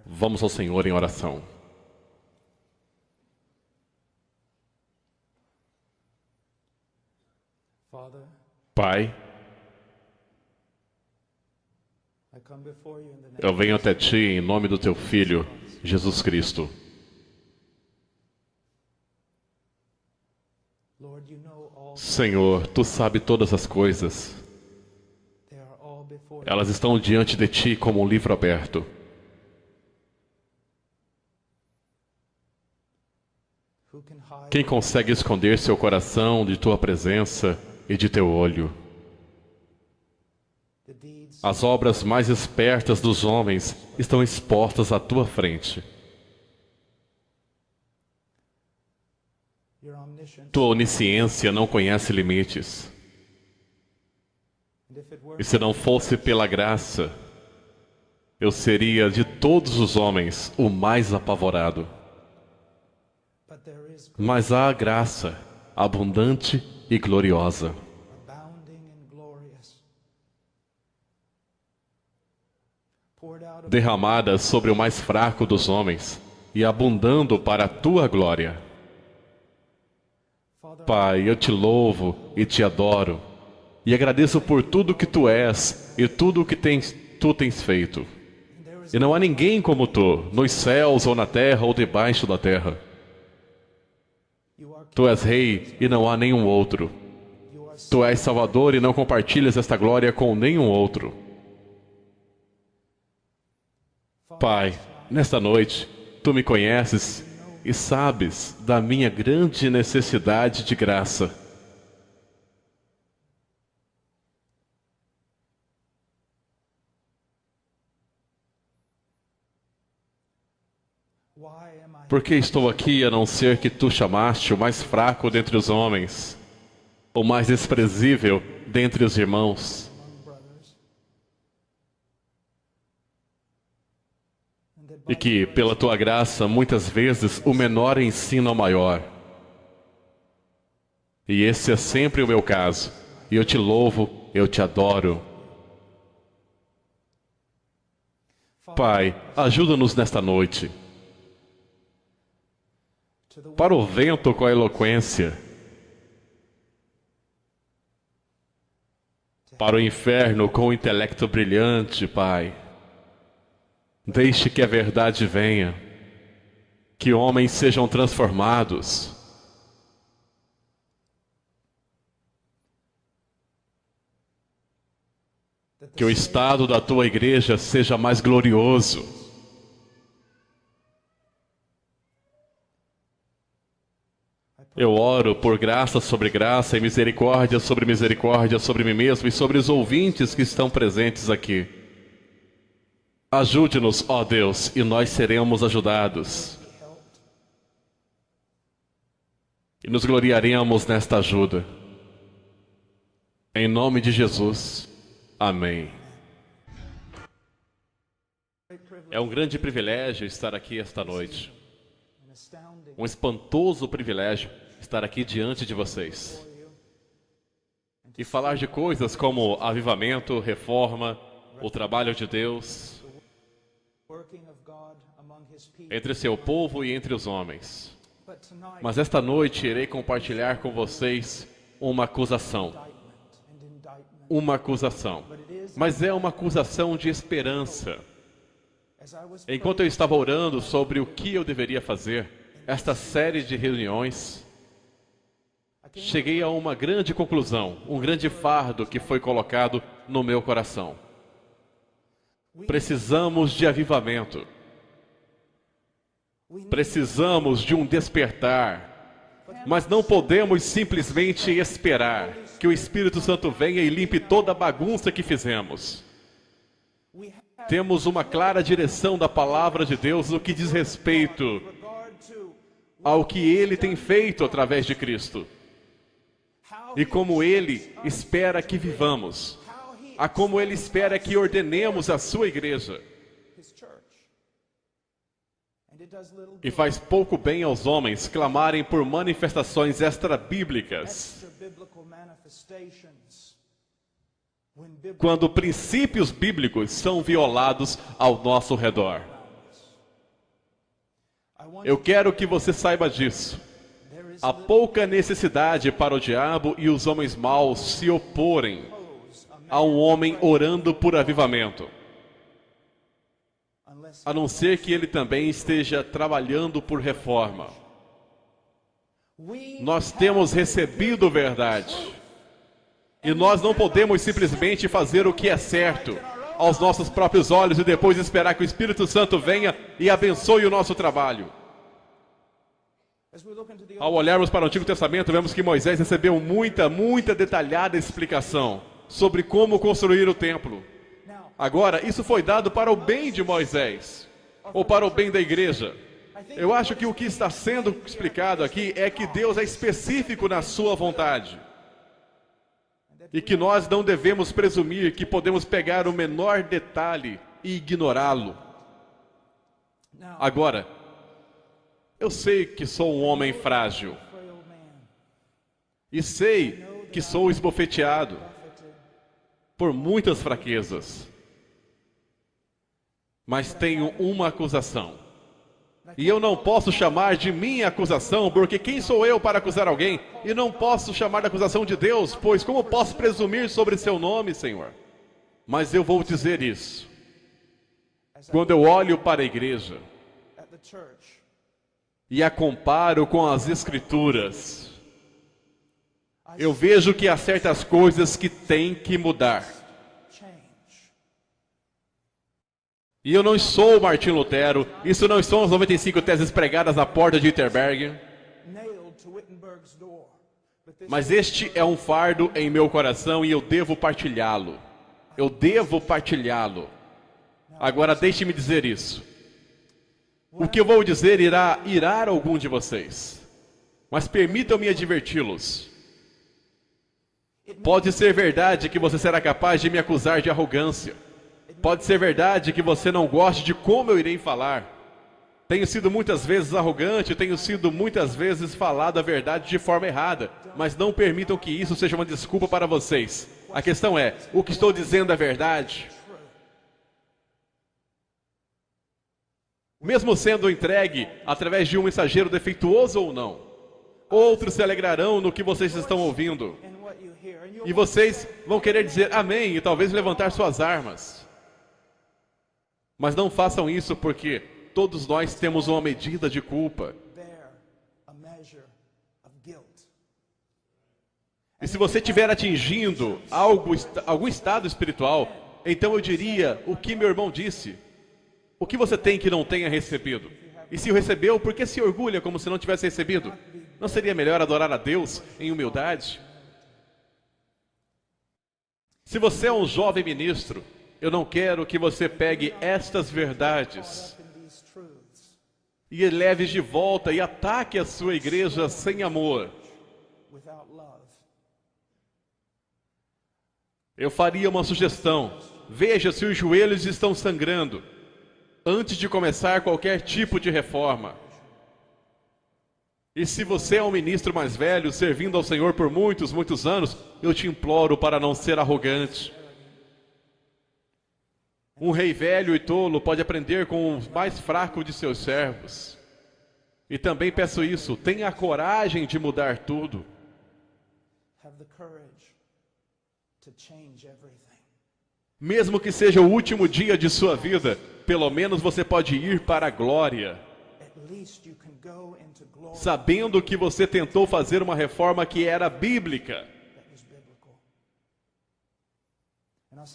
Vamos ao Senhor em oração. Pai, eu venho até Ti em nome do Teu Filho, Jesus Cristo. Senhor, Tu sabes todas as coisas. Elas estão diante de Ti como um livro aberto. Quem consegue esconder seu coração de Tua presença e de Teu olho? As obras mais espertas dos homens estão expostas à Tua frente. Tua onisciência não conhece limites. E se não fosse pela graça, eu seria de todos os homens o mais apavorado. Mas há graça abundante e gloriosa. Derramada sobre o mais fraco dos homens e abundando para a Tua glória. Pai, eu Te louvo e Te adoro e agradeço por tudo que Tu és e tudo o que Tu tens feito. E não há ninguém como Tu, nos céus ou na terra ou debaixo da terra. Tu és Rei e não há nenhum outro. Tu és Salvador e não compartilhas esta glória com nenhum outro. Pai, nesta noite, Tu me conheces e sabes da minha grande necessidade de graça. Por que estou aqui a não ser que Tu chamaste o mais fraco dentre os homens, o mais desprezível dentre os irmãos? E que, pela Tua graça, muitas vezes o menor ensina ao maior. E esse é sempre o meu caso. E eu Te louvo, eu Te adoro. Pai, ajuda-nos nesta noite. Para o vento com a eloquência. Para o inferno com o intelecto brilhante, Pai. Deixe que a verdade venha, que homens sejam transformados. Que o estado da Tua igreja seja mais glorioso. Eu oro por graça sobre graça e misericórdia sobre mim mesmo e sobre os ouvintes que estão presentes aqui. Ajude-nos, ó Deus, e nós seremos ajudados. E nos gloriaremos nesta ajuda. Em nome de Jesus. Amém. É um grande privilégio estar aqui esta noite. Um espantoso privilégio estar aqui diante de vocês. E falar de coisas como avivamento, reforma, o trabalho de Deus entre seu povo e entre os homens. Mas esta noite irei compartilhar com vocês uma acusação. Uma acusação. Mas é uma acusação de esperança. Enquanto eu estava orando sobre o que eu deveria fazer, esta série de reuniões, cheguei a uma grande conclusão, um grande fardo que foi colocado no meu coração. Precisamos de avivamento. Precisamos de um despertar. Mas não podemos simplesmente esperar que o Espírito Santo venha e limpe toda a bagunça que fizemos. Temos uma clara direção da palavra de Deus no que diz respeito ao que Ele tem feito através de Cristo. E como Ele espera que vivamos. A como Ele espera que ordenemos a sua igreja. E faz pouco bem aos homens clamarem por manifestações extra-bíblicas, quando princípios bíblicos são violados ao nosso redor. Eu quero que você saiba disso. Há pouca necessidade para o diabo e os homens maus se oporem a um homem orando por avivamento, a não ser que ele também esteja trabalhando por reforma. Nós temos recebido verdade. E nós não podemos simplesmente fazer o que é certo aos nossos próprios olhos e depois esperar que o Espírito Santo venha e abençoe o nosso trabalho. Ao olharmos para o Antigo Testamento, vemos que Moisés recebeu muita detalhada explicação sobre como construir o templo. Agora, isso foi dado para o bem de Moisés, ou para o bem da igreja. Eu acho que o que está sendo explicado aqui é que Deus é específico na sua vontade. E que nós não devemos presumir que podemos pegar o menor detalhe e ignorá-lo. Agora, eu sei que sou um homem frágil. E sei que sou esbofeteado por muitas fraquezas. Mas tenho uma acusação. E eu não posso chamar de minha acusação, porque quem sou eu para acusar alguém? E não posso chamar de acusação de Deus, pois como posso presumir sobre seu nome, Senhor? Mas eu vou dizer isso. Quando eu olho para a igreja e a comparo com as Escrituras, eu vejo que há certas coisas que têm que mudar. E eu não sou Martim Lutero, isso não são as 95 teses pregadas na porta de Wittenberg. Mas este é um fardo em meu coração e eu devo partilhá-lo. Eu devo partilhá-lo. Agora deixe-me dizer isso. O que eu vou dizer irá irar algum de vocês. Mas permitam-me adverti-los. Pode ser verdade que você será capaz de me acusar de arrogância. Pode ser verdade que você não goste de como eu irei falar. Tenho sido muitas vezes arrogante, tenho sido muitas vezes falado a verdade de forma errada. Mas não permitam que isso seja uma desculpa para vocês. A questão é, o que estou dizendo é verdade? Mesmo sendo entregue através de um mensageiro defeituoso ou não, outros se alegrarão no que vocês estão ouvindo. E vocês vão querer dizer amém e talvez levantar suas armas. Mas não façam isso porque todos nós temos uma medida de culpa. E se você estiver atingindo algum estado espiritual, então eu diria o que meu irmão disse. O que você tem que não tenha recebido? E se o recebeu, por que se orgulha como se não tivesse recebido? Não seria melhor adorar a Deus em humildade? Se você é um jovem ministro, eu não quero que você pegue estas verdades e leve de volta e ataque a sua igreja sem amor. Eu faria uma sugestão. Veja se os joelhos estão sangrando antes de começar qualquer tipo de reforma. E se você é um ministro mais velho, servindo ao Senhor por muitos anos, eu te imploro para não ser arrogante. Um rei velho e tolo pode aprender com o mais fraco de seus servos. E também peço isso, tenha a coragem de mudar tudo. Mesmo que seja o último dia de sua vida, pelo menos você pode ir para a glória, sabendo que você tentou fazer uma reforma que era bíblica.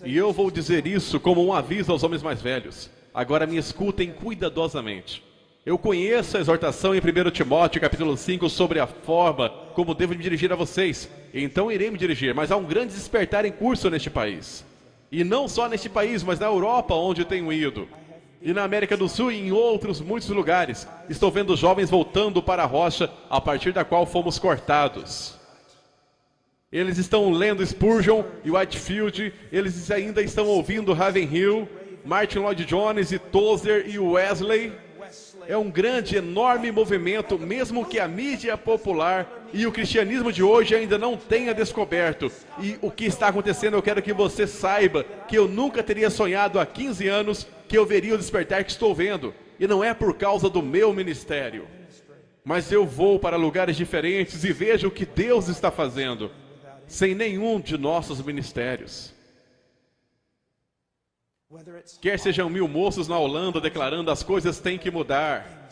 E eu vou dizer isso como um aviso aos homens mais velhos. Agora me escutem cuidadosamente. Eu conheço a exortação em 1 Timóteo capítulo 5 sobre a forma como devo me dirigir a vocês. Então irei me dirigir, mas há um grande despertar em curso neste país. E não só neste país, mas na Europa, onde tenho ido. E na América do Sul e em muitos lugares. Estou vendo jovens voltando para a rocha a partir da qual fomos cortados. Eles estão lendo Spurgeon e Whitefield, eles ainda estão ouvindo Ravenhill, Martin Lloyd Jones e Tozer e Wesley. É um grande, enorme movimento, mesmo que a mídia popular e o cristianismo de hoje ainda não tenha descoberto. E o que está acontecendo, eu quero que você saiba que eu nunca teria sonhado há 15 anos que eu veria o despertar que estou vendo. E não é por causa do meu ministério. Mas eu vou para lugares diferentes e vejo o que Deus está fazendo, sem nenhum de nossos ministérios. Quer sejam 1000 moços na Holanda declarando as coisas têm que mudar,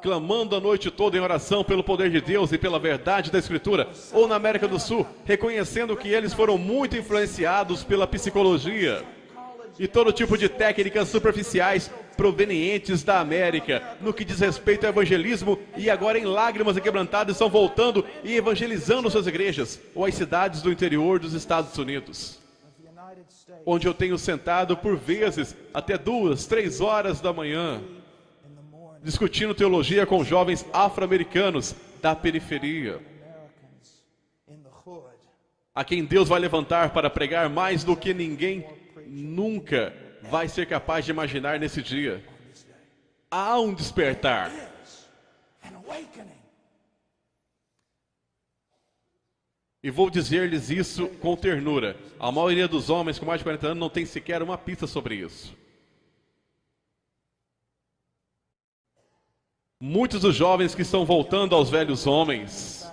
clamando a noite toda em oração pelo poder de Deus e pela verdade da Escritura, ou na América do Sul, reconhecendo que eles foram muito influenciados pela psicologia e todo tipo de técnicas superficiais provenientes da América, no que diz respeito ao evangelismo, e agora em lágrimas e quebrantados estão voltando e evangelizando suas igrejas, ou as cidades do interior dos Estados Unidos, onde eu tenho sentado por vezes até 2, 3 horas da manhã, discutindo teologia com jovens afro-americanos da periferia, a quem Deus vai levantar para pregar mais do que ninguém nunca vai ser capaz de imaginar nesse dia. Há um despertar. E vou dizer-lhes isso com ternura. A maioria dos homens com mais de 40 anos não tem sequer uma pista sobre isso. Muitos dos jovens que estão voltando aos velhos homens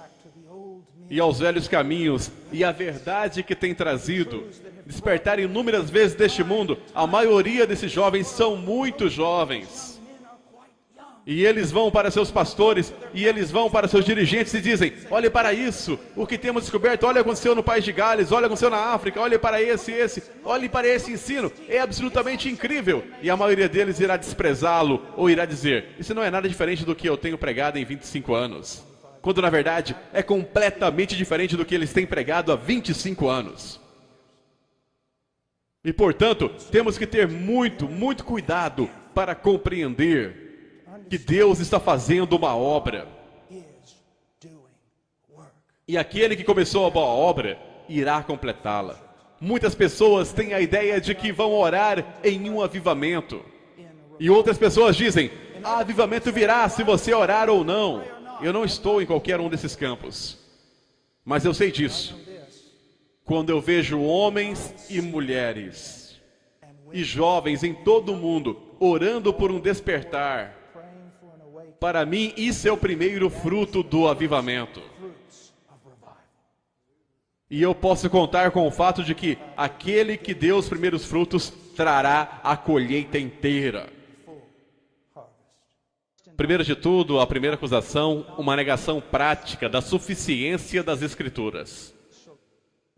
e aos velhos caminhos e a verdade que tem trazido despertar inúmeras vezes deste mundo, a maioria desses jovens são muito jovens. E eles vão para seus pastores, e eles vão para seus dirigentes e dizem: olhe para isso, o que temos descoberto, olha o que aconteceu no país de Gales, olha o que aconteceu na África, olhe para olhe para esse ensino, é absolutamente incrível. E a maioria deles irá desprezá-lo, ou irá dizer: isso não é nada diferente do que eu tenho pregado em 25 anos. Quando na verdade é completamente diferente do que eles têm pregado há 25 anos. E portanto, temos que ter muito, muito cuidado para compreender que Deus está fazendo uma obra. E aquele que começou a boa obra irá completá-la. Muitas pessoas têm a ideia de que vão orar em um avivamento. E outras pessoas dizem: avivamento virá se você orar ou não. Eu não estou em qualquer um desses campos. Mas eu sei disso. Quando eu vejo homens e mulheres e jovens em todo o mundo orando por um despertar, para mim isso é o primeiro fruto do avivamento. E eu posso contar com o fato de que aquele que deu os primeiros frutos trará a colheita inteira. Primeiro de tudo, a primeira acusação, uma negação prática da suficiência das Escrituras.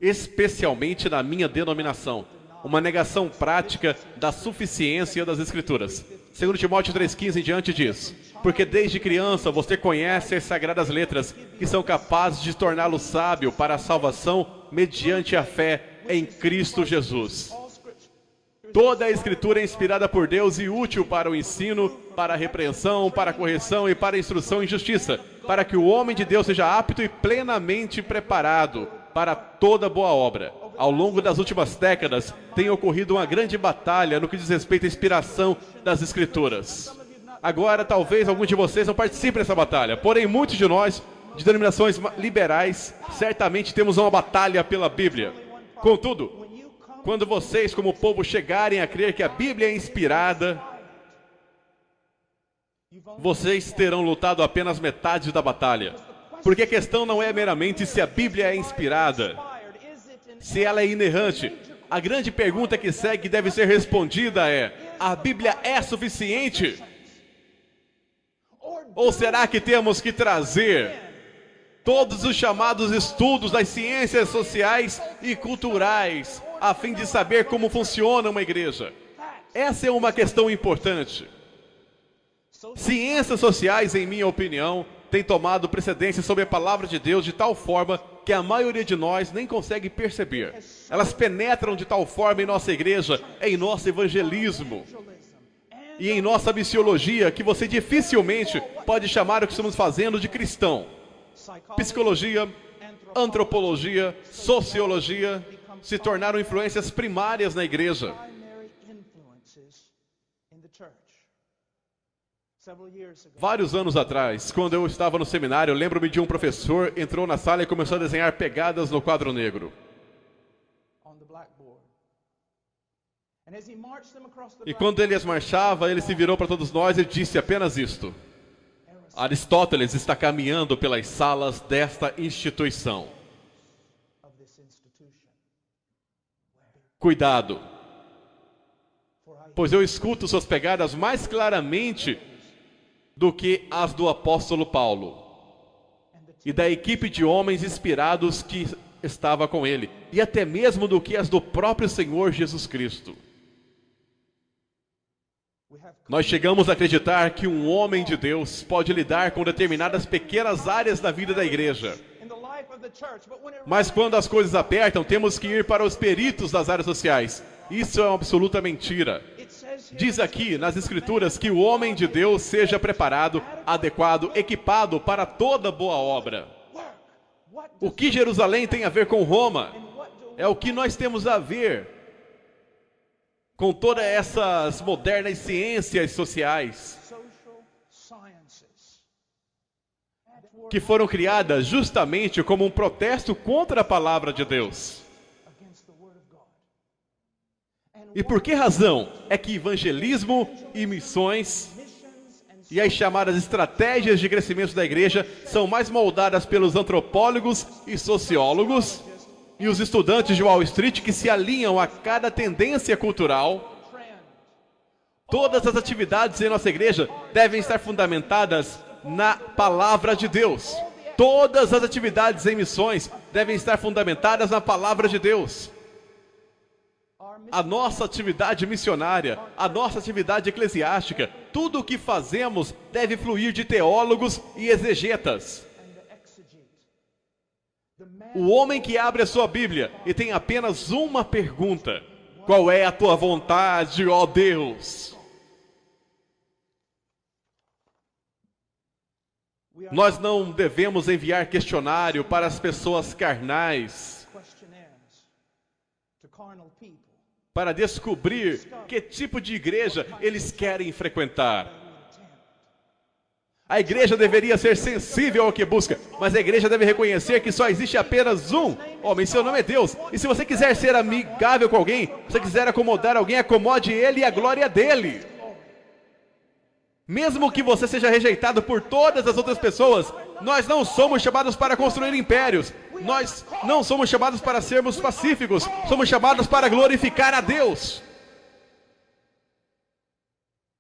Especialmente na minha denominação, uma negação prática da suficiência das Escrituras. 2 Timóteo 3,15 em diante diz: porque desde criança você conhece as sagradas letras, que são capazes de torná-lo sábio para a salvação mediante a fé em Cristo Jesus. Toda a Escritura é inspirada por Deus e útil para o ensino, para a repreensão, para a correção e para a instrução em justiça, para que o homem de Deus seja apto e plenamente preparado para toda boa obra. Ao longo das últimas décadas, tem ocorrido uma grande batalha no que diz respeito à inspiração das Escrituras. Agora, talvez alguns de vocês não participem dessa batalha, porém muitos de nós, de denominações liberais, certamente temos uma batalha pela Bíblia. Contudo, quando vocês, como povo, chegarem a crer que a Bíblia é inspirada, vocês terão lutado apenas metade da batalha. Porque a questão não é meramente se a Bíblia é inspirada, se ela é inerrante. A grande pergunta que segue deve ser respondida é: a Bíblia é suficiente? Ou será que temos que trazer todos os chamados estudos das ciências sociais e culturais a fim de saber como funciona uma igreja? Essa é uma questão importante. Ciências sociais, em minha opinião, têm tomado precedência sobre a palavra de Deus de tal forma que a maioria de nós nem consegue perceber. Elas penetram de tal forma em nossa igreja, em nosso evangelismo e em nossa missiologia, que você dificilmente pode chamar o que estamos fazendo de cristão. Psicologia, antropologia, sociologia se tornaram influências primárias na igreja. Vários anos atrás, quando eu estava no seminário, eu lembro-me de um professor entrou na sala e começou a desenhar pegadas no quadro negro. E quando ele as marchava, ele se virou para todos nós e disse apenas isto: Aristóteles está caminhando pelas salas desta instituição. Cuidado, pois eu escuto suas pegadas mais claramente do que as do apóstolo Paulo e da equipe de homens inspirados que estava com ele, e até mesmo do que as do próprio Senhor Jesus Cristo. Nós chegamos a acreditar que um homem de Deus pode lidar com determinadas pequenas áreas da vida da igreja. Mas quando as coisas apertam, temos que ir para os peritos das áreas sociais. Isso é uma absoluta mentira. Diz aqui nas Escrituras que o homem de Deus seja preparado, adequado, equipado para toda boa obra. O que Jerusalém tem a ver com Roma? É o que nós temos a ver com todas essas modernas ciências sociais que foram criadas justamente como um protesto contra a palavra de Deus. E por que razão é que evangelismo e missões e as chamadas estratégias de crescimento da igreja são mais moldadas pelos antropólogos e sociólogos e os estudantes de Wall Street que se alinham a cada tendência cultural? Todas as atividades em nossa igreja devem estar fundamentadas na palavra de Deus. Todas as atividades em missões devem estar fundamentadas na palavra de Deus. A nossa atividade missionária, a nossa atividade eclesiástica, tudo o que fazemos deve fluir de teólogos e exegetas. O homem que abre a sua Bíblia e tem apenas uma pergunta: qual é a tua vontade, ó Deus? Nós não devemos enviar questionário para as pessoas carnais para descobrir que tipo de igreja eles querem frequentar. A igreja deveria ser sensível ao que busca, mas a igreja deve reconhecer que só existe apenas um homem, seu nome é Deus. E se você quiser ser amigável com alguém, se você quiser acomodar alguém, acomode ele e a glória dele. Mesmo que você seja rejeitado por todas as outras pessoas, nós não somos chamados para construir impérios. Nós não somos chamados para sermos pacíficos. Somos chamados para glorificar a Deus.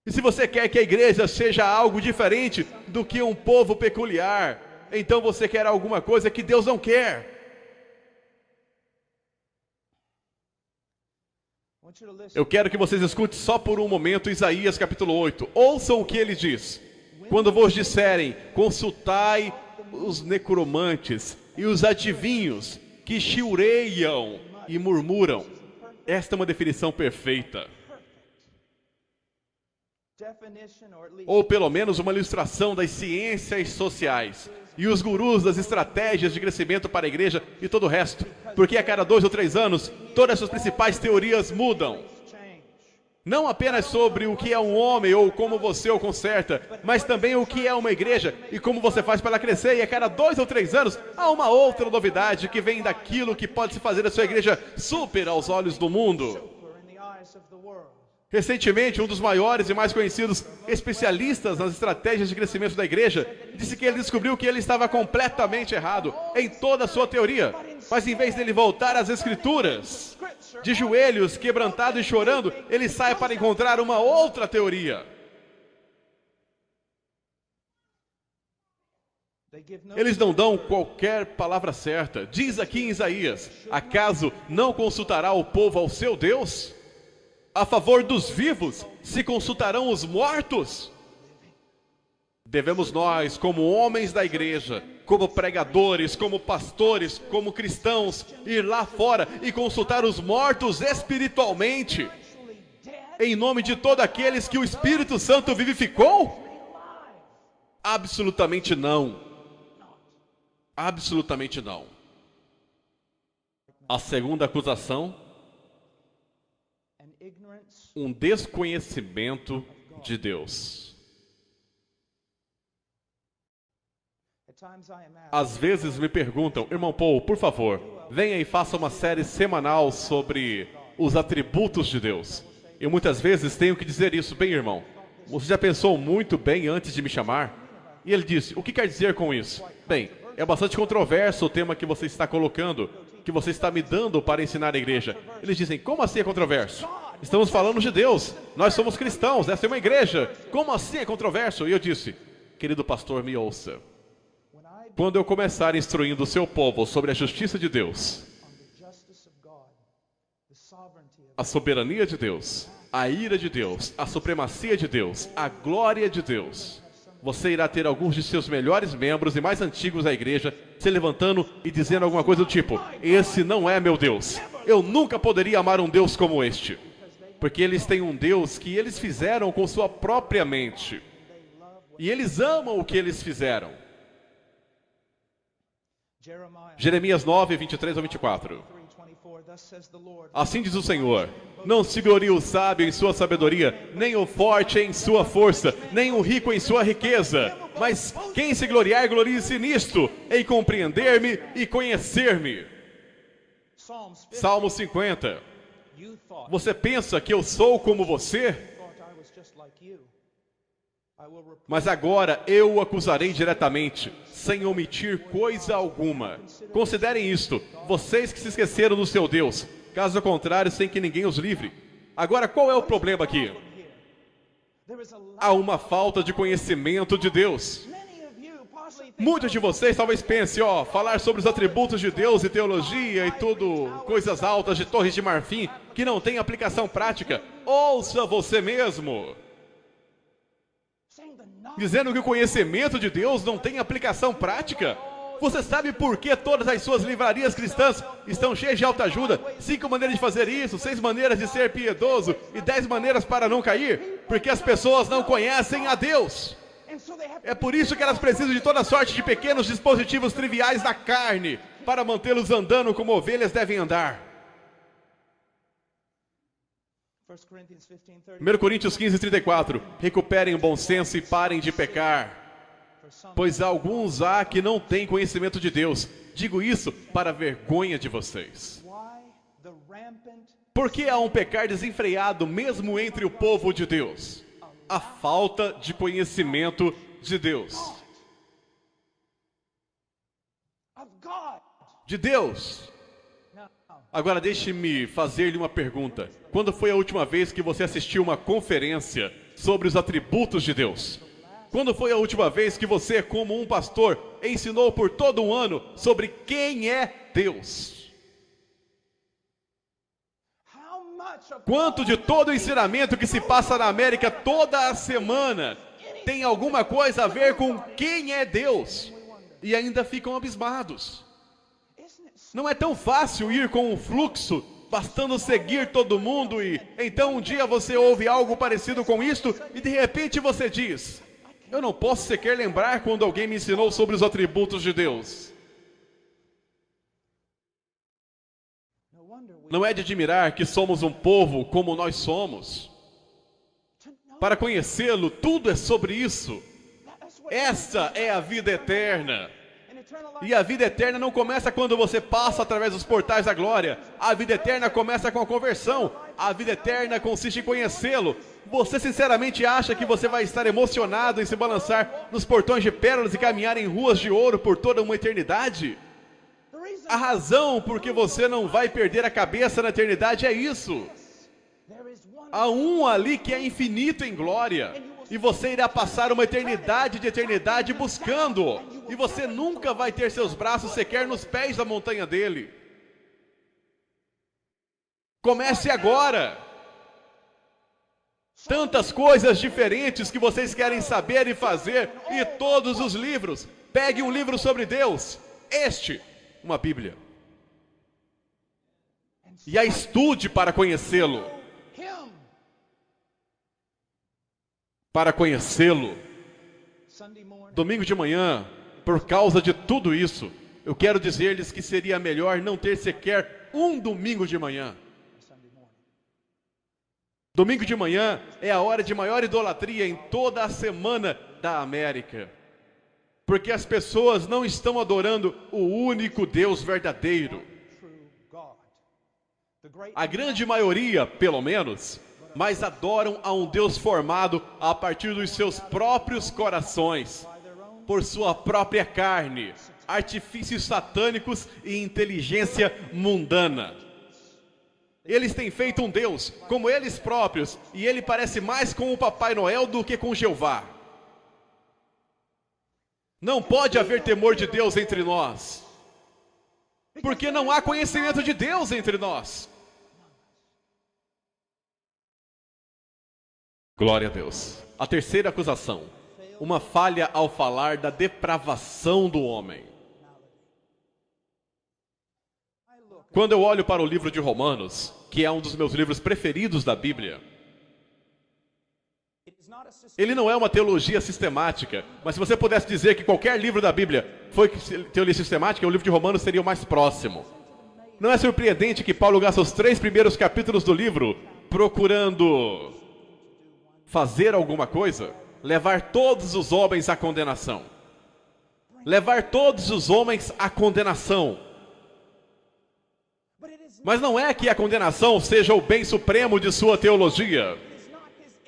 E se você quer que a igreja seja algo diferente do que um povo peculiar, então você quer alguma coisa que Deus não quer. Eu quero que vocês escutem só por um momento Isaías capítulo 8. Ouçam o que ele diz. Quando vos disserem, consultai os necromantes e os adivinhos que chiureiam e murmuram. Esta é uma definição perfeita. Ou pelo menos uma ilustração das ciências sociais e os gurus das estratégias de crescimento para a igreja e todo o resto, porque a cada 2 ou 3 anos todas as suas principais teorias mudam. Não apenas sobre o que é um homem ou como você o conserta, mas também o que é uma igreja e como você faz para ela crescer. E a cada 2 ou 3 anos há uma outra novidade que vem daquilo que pode se fazer da sua igreja super aos olhos do mundo. Recentemente, um dos maiores e mais conhecidos especialistas nas estratégias de crescimento da igreja disse que ele descobriu que ele estava completamente errado em toda a sua teoria. Mas em vez dele voltar às escrituras, de joelhos, quebrantado e chorando, ele sai para encontrar uma outra teoria. Eles não dão qualquer palavra certa. Diz aqui em Isaías: acaso não consultará o povo ao seu Deus? A favor dos vivos se consultarão os mortos? Devemos nós, como homens da igreja, como pregadores, como pastores, como cristãos, ir lá fora e consultar os mortos espiritualmente, em nome de todos aqueles que o Espírito Santo vivificou? Absolutamente não. Absolutamente não. A segunda acusação: um desconhecimento de Deus. Às vezes me perguntam: irmão Paul, por favor, venha e faça uma série semanal sobre os atributos de Deus. Eu muitas vezes tenho que dizer isso. Bem, irmão, você já pensou muito bem antes de me chamar? E ele disse, o que quer dizer com isso? Bem, é bastante controverso o tema que você está colocando, que você está me dando para ensinar a igreja. Eles dizem, como assim é controverso? Estamos falando de Deus, nós somos cristãos, essa é uma igreja. Como assim é controverso? E eu disse, querido pastor, me ouça. Quando eu começar instruindo o seu povo sobre a justiça de Deus, a soberania de Deus, a ira de Deus, a supremacia de Deus, a glória de Deus, você irá ter alguns de seus melhores membros e mais antigos da igreja se levantando e dizendo alguma coisa do tipo, esse não é meu Deus, eu nunca poderia amar um Deus como este, porque eles têm um Deus que eles fizeram com sua própria mente, e eles amam o que eles fizeram. Jeremias 9, 23 ao 24. Assim diz o Senhor, não se glorie o sábio em sua sabedoria, nem o forte em sua força, nem o rico em sua riqueza, mas quem se gloriar, glorie-se nisto, em compreender-me e conhecer-me. Salmo 50. Você pensa que eu sou como você? Mas agora eu o acusarei diretamente, sem omitir coisa alguma. Considerem isto, vocês que se esqueceram do seu Deus, caso contrário, sem que ninguém os livre. Agora, qual é o problema aqui? Há uma falta de conhecimento de Deus. Muitos de vocês talvez pensem, falar sobre os atributos de Deus e teologia e tudo, coisas altas de torres de marfim, que não tem aplicação prática. Ouça você mesmo. Dizendo que o conhecimento de Deus não tem aplicação prática. Você sabe por que todas as suas livrarias cristãs estão cheias de autoajuda? 5 maneiras de fazer isso, 6 maneiras de ser piedoso e 10 maneiras para não cair? Porque as pessoas não conhecem a Deus. É por isso que elas precisam de toda sorte de pequenos dispositivos triviais da carne para mantê-los andando como ovelhas devem andar. 1 Coríntios 15, 34. Recuperem o bom senso e parem de pecar, pois alguns há que não têm conhecimento de Deus. Digo isso para a vergonha de vocês. Por que há um pecar desenfreado mesmo entre o povo de Deus? A falta de conhecimento de Deus. De Deus. Agora deixe-me fazer-lhe uma pergunta. Quando foi a última vez que você assistiu uma conferência sobre os atributos de Deus? Quando foi a última vez que você, como um pastor, ensinou por todo um ano sobre quem é Deus? Quanto de todo o ensinamento que se passa na América toda a semana tem alguma coisa a ver com quem é Deus? E ainda ficam abismados. Não é tão fácil ir com o fluxo, bastando seguir todo mundo e então um dia você ouve algo parecido com isto e de repente você diz, eu não posso sequer lembrar quando alguém me ensinou sobre os atributos de Deus. Não é de admirar que somos um povo como nós somos. Para conhecê-lo, tudo é sobre isso. Essa é a vida eterna. E a vida eterna não começa quando você passa através dos portais da glória. A vida eterna começa com a conversão. A vida eterna consiste em conhecê-lo. Você sinceramente acha que você vai estar emocionado em se balançar nos portões de pérolas e caminhar em ruas de ouro por toda uma eternidade? A razão por que você não vai perder a cabeça na eternidade é isso. Há um ali que é infinito em glória. E você irá passar uma eternidade de eternidade buscando-o. E você nunca vai ter seus braços sequer nos pés da montanha dele. Comece agora. Tantas coisas diferentes que vocês querem saber e fazer. E todos os livros. Pegue um livro sobre Deus. Uma Bíblia. E a estude para conhecê-lo. Para conhecê-lo. Domingo de manhã, por causa de tudo isso, eu quero dizer-lhes que seria melhor não ter sequer um domingo de manhã. Domingo de manhã é a hora de maior idolatria em toda a semana da América. Porque as pessoas não estão adorando o único Deus verdadeiro. A grande maioria, pelo menos, mas adoram a um Deus formado a partir dos seus próprios corações, por sua própria carne, artifícios satânicos e inteligência mundana. Eles têm feito um Deus como eles próprios, e ele parece mais com o Papai Noel do que com Jeová. Não pode haver temor de Deus entre nós, porque não há conhecimento de Deus entre nós. Glória a Deus. A terceira acusação: uma falha ao falar da depravação do homem. Quando eu olho para o livro de Romanos, que é um dos meus livros preferidos da Bíblia, ele não é uma teologia sistemática, mas se você pudesse dizer que qualquer livro da Bíblia foi teologia sistemática, o livro de Romanos seria o mais próximo. Não é surpreendente que Paulo gasta os 3 primeiros capítulos do livro procurando fazer alguma coisa? Levar todos os homens à condenação. Levar todos os homens à condenação. Mas não é que a condenação seja o bem supremo de sua teologia.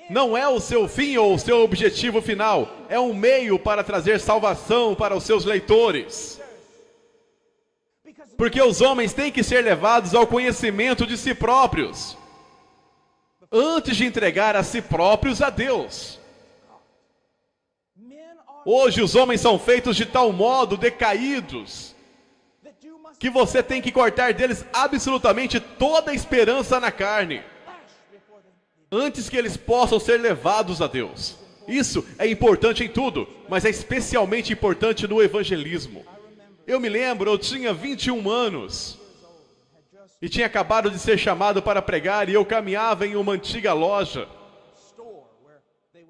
Não é o seu fim ou o seu objetivo final. É um meio para trazer salvação para os seus leitores. Porque os homens têm que ser levados ao conhecimento de si próprios, antes de entregar a si próprios a Deus. Hoje os homens são feitos de tal modo decaídos que você tem que cortar deles absolutamente toda a esperança na carne, antes que eles possam ser levados a Deus. Isso é importante em tudo, mas é especialmente importante no evangelismo. Eu me lembro, eu tinha 21 anos e tinha acabado de ser chamado para pregar, e eu caminhava em uma antiga loja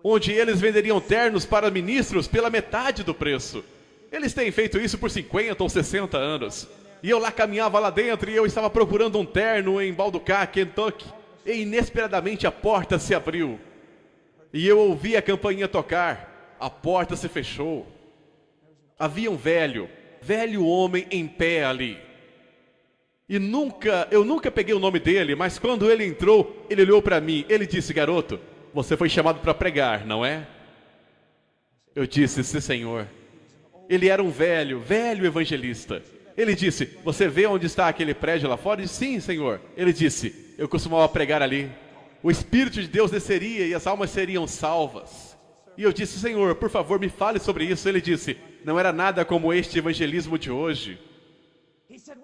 onde eles venderiam ternos para ministros pela metade do preço. Eles têm feito isso por 50 ou 60 anos. E eu lá caminhava lá dentro e eu estava procurando um terno em Balducá, Kentucky. E inesperadamente a porta se abriu. E eu ouvi a campainha tocar. A porta se fechou. Havia um velho homem em pé ali. E eu nunca peguei o nome dele, mas quando ele entrou, ele olhou para mim. Ele disse: garoto, você foi chamado para pregar, não é? Eu disse: sim, senhor. Ele era um velho evangelista. Ele disse: você vê onde está aquele prédio lá fora? Eu disse: sim, senhor. Ele disse: eu costumava pregar ali. O Espírito de Deus desceria e as almas seriam salvas. E eu disse: senhor, por favor, me fale sobre isso. Ele disse: não era nada como este evangelismo de hoje.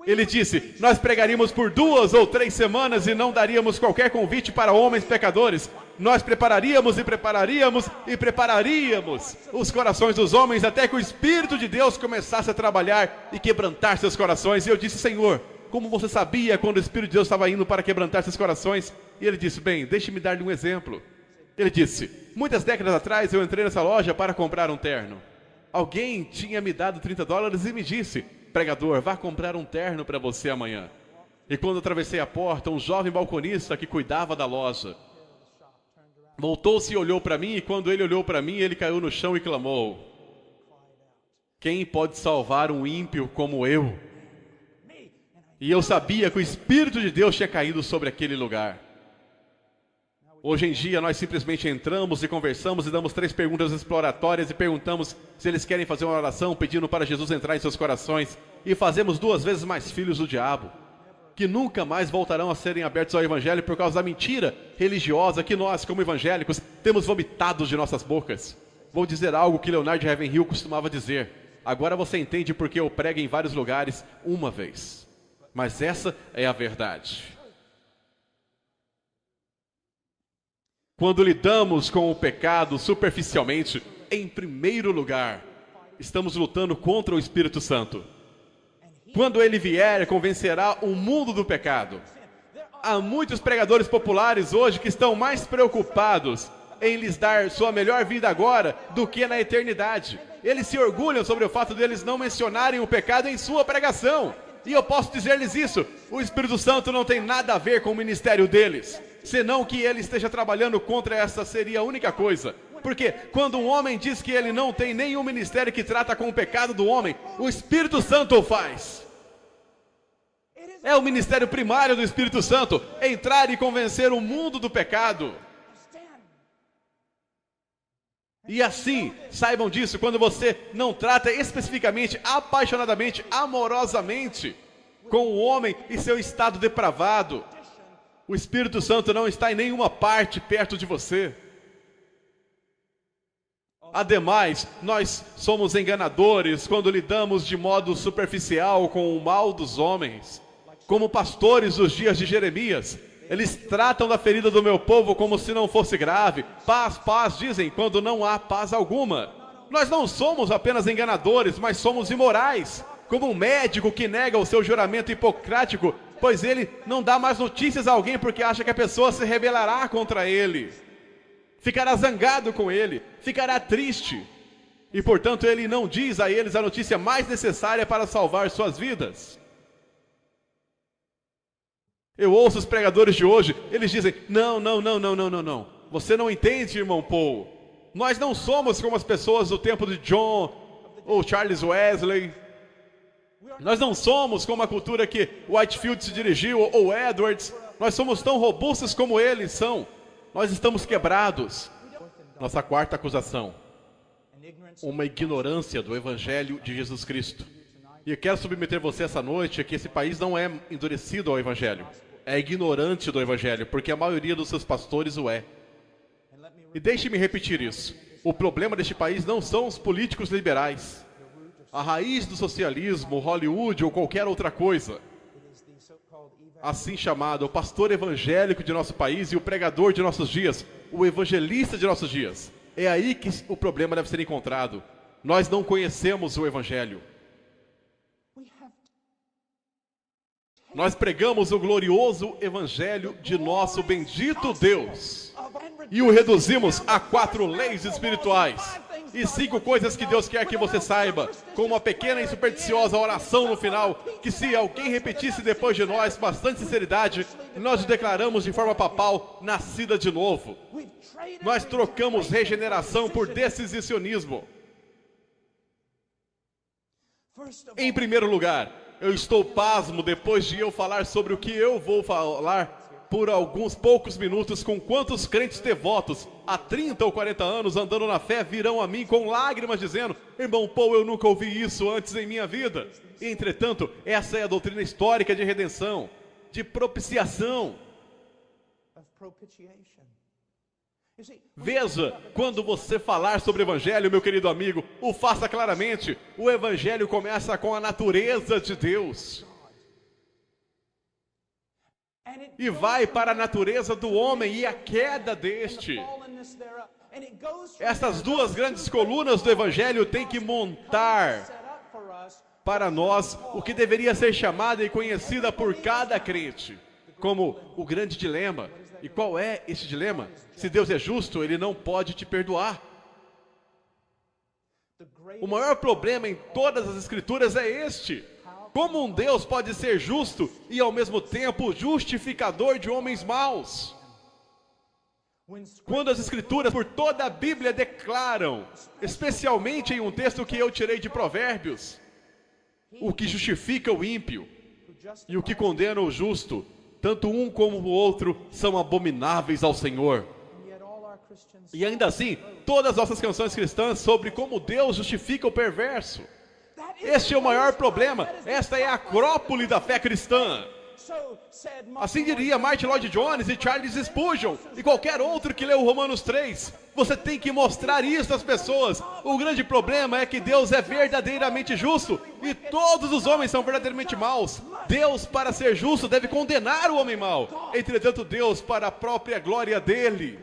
Ele disse: nós pregaríamos por 2 ou 3 semanas e não daríamos qualquer convite para homens pecadores. Nós prepararíamos os corações dos homens até que o Espírito de Deus começasse a trabalhar e quebrantar seus corações. E eu disse: senhor, como você sabia quando o Espírito de Deus estava indo para quebrantar seus corações? E ele disse: bem, deixe-me dar-lhe um exemplo. Ele disse: muitas décadas atrás eu entrei nessa loja para comprar um terno. Alguém tinha me dado $30 e me disse: pregador, vá comprar um terno para você amanhã. E quando eu atravessei a porta, um jovem balconista que cuidava da loja voltou-se e olhou para mim, e quando ele olhou para mim, ele caiu no chão e clamou: quem pode salvar um ímpio como eu? E eu sabia que o Espírito de Deus tinha caído sobre aquele lugar. Hoje em dia nós simplesmente entramos e conversamos e damos 3 perguntas exploratórias e perguntamos se eles querem fazer uma oração pedindo para Jesus entrar em seus corações, e fazemos 2 vezes mais filhos do diabo, que nunca mais voltarão a serem abertos ao Evangelho por causa da mentira religiosa que nós, como evangélicos, temos vomitado de nossas bocas. Vou dizer algo que Leonard Ravenhill costumava dizer: agora você entende porque eu prego em vários lugares uma vez, mas essa é a verdade. Quando lidamos com o pecado superficialmente, em primeiro lugar, estamos lutando contra o Espírito Santo. Quando ele vier, convencerá o mundo do pecado. Há muitos pregadores populares hoje que estão mais preocupados em lhes dar sua melhor vida agora do que na eternidade. Eles se orgulham sobre o fato de eles não mencionarem o pecado em sua pregação. E eu posso dizer-lhes isso: o Espírito Santo não tem nada a ver com o ministério deles, senão que ele esteja trabalhando contra essa seria a única coisa. Porque quando um homem diz que ele não tem nenhum ministério que trata com o pecado do homem, o Espírito Santo o faz. É o ministério primário do Espírito Santo, entrar e convencer o mundo do pecado. E assim, saibam disso, quando você não trata especificamente, apaixonadamente, amorosamente com o homem e seu estado depravado, o Espírito Santo não está em nenhuma parte perto de você. Ademais, nós somos enganadores quando lidamos de modo superficial com o mal dos homens. Como pastores dos dias de Jeremias, eles tratam da ferida do meu povo como se não fosse grave. Paz, paz, dizem, quando não há paz alguma. Nós não somos apenas enganadores, mas somos imorais. Como um médico que nega o seu juramento hipocrático, pois ele não dá mais notícias a alguém porque acha que a pessoa se rebelará contra ele. Ficará zangado com ele, ficará triste. E portanto ele não diz a eles a notícia mais necessária para salvar suas vidas. Eu ouço os pregadores de hoje, eles dizem, não. Você não entende, irmão Paul. Nós não somos como as pessoas do tempo de John ou Charles Wesley. Nós não somos como a cultura que Whitefield se dirigiu ou Edwards. Nós somos tão robustos como eles são. Nós estamos quebrados. Nossa quarta acusação. Uma ignorância do Evangelho de Jesus Cristo. E eu quero submeter você essa noite a que esse país não é endurecido ao Evangelho. É ignorante do Evangelho, porque a maioria dos seus pastores o é. E deixe-me repetir isso. O problema deste país não são os políticos liberais. A raiz do socialismo, Hollywood ou qualquer outra coisa. Assim chamado, o pastor evangélico de nosso país e o pregador de nossos dias, o evangelista de nossos dias. É aí que o problema deve ser encontrado. Nós não conhecemos o Evangelho. Nós pregamos o glorioso Evangelho de nosso bendito Deus e o reduzimos a 4 leis espirituais e 5 coisas que Deus quer que você saiba, com uma pequena e supersticiosa oração no final, que se alguém repetisse depois de nós com bastante sinceridade, nós o declaramos de forma papal, nascida de novo. Nós trocamos regeneração por decisionismo. Em primeiro lugar, eu estou pasmo depois de eu falar sobre o que eu vou falar por alguns poucos minutos com quantos crentes devotos há 30 ou 40 anos andando na fé virão a mim com lágrimas dizendo: irmão Paul, eu nunca ouvi isso antes em minha vida. Entretanto, essa é a doutrina histórica de redenção, de propiciação. Veja, quando você falar sobre o Evangelho, meu querido amigo, o faça claramente. O Evangelho começa com a natureza de Deus e vai para a natureza do homem e a queda deste. Essas 2 grandes colunas do Evangelho têm que montar para nós o que deveria ser chamada e conhecida por cada crente como o grande dilema. E qual é esse dilema? Se Deus é justo, Ele não pode te perdoar. O maior problema em todas as Escrituras é este: como um Deus pode ser justo e ao mesmo tempo justificador de homens maus? Quando as Escrituras por toda a Bíblia declaram, especialmente em um texto que eu tirei de Provérbios, o que justifica o ímpio e o que condena o justo, tanto um como o outro são abomináveis ao Senhor. E ainda assim, todas as nossas canções cristãs sobre como Deus justifica o perverso. Este é o maior problema. Esta é a acrópole da fé cristã. Assim diria Martin Lloyd Jones e Charles Spurgeon e qualquer outro que leu Romanos 3. Você tem que mostrar isso às pessoas. O grande problema é que Deus é verdadeiramente justo e todos os homens são verdadeiramente maus. Deus, para ser justo, deve condenar o homem mau. Entretanto, Deus, para a própria glória dele,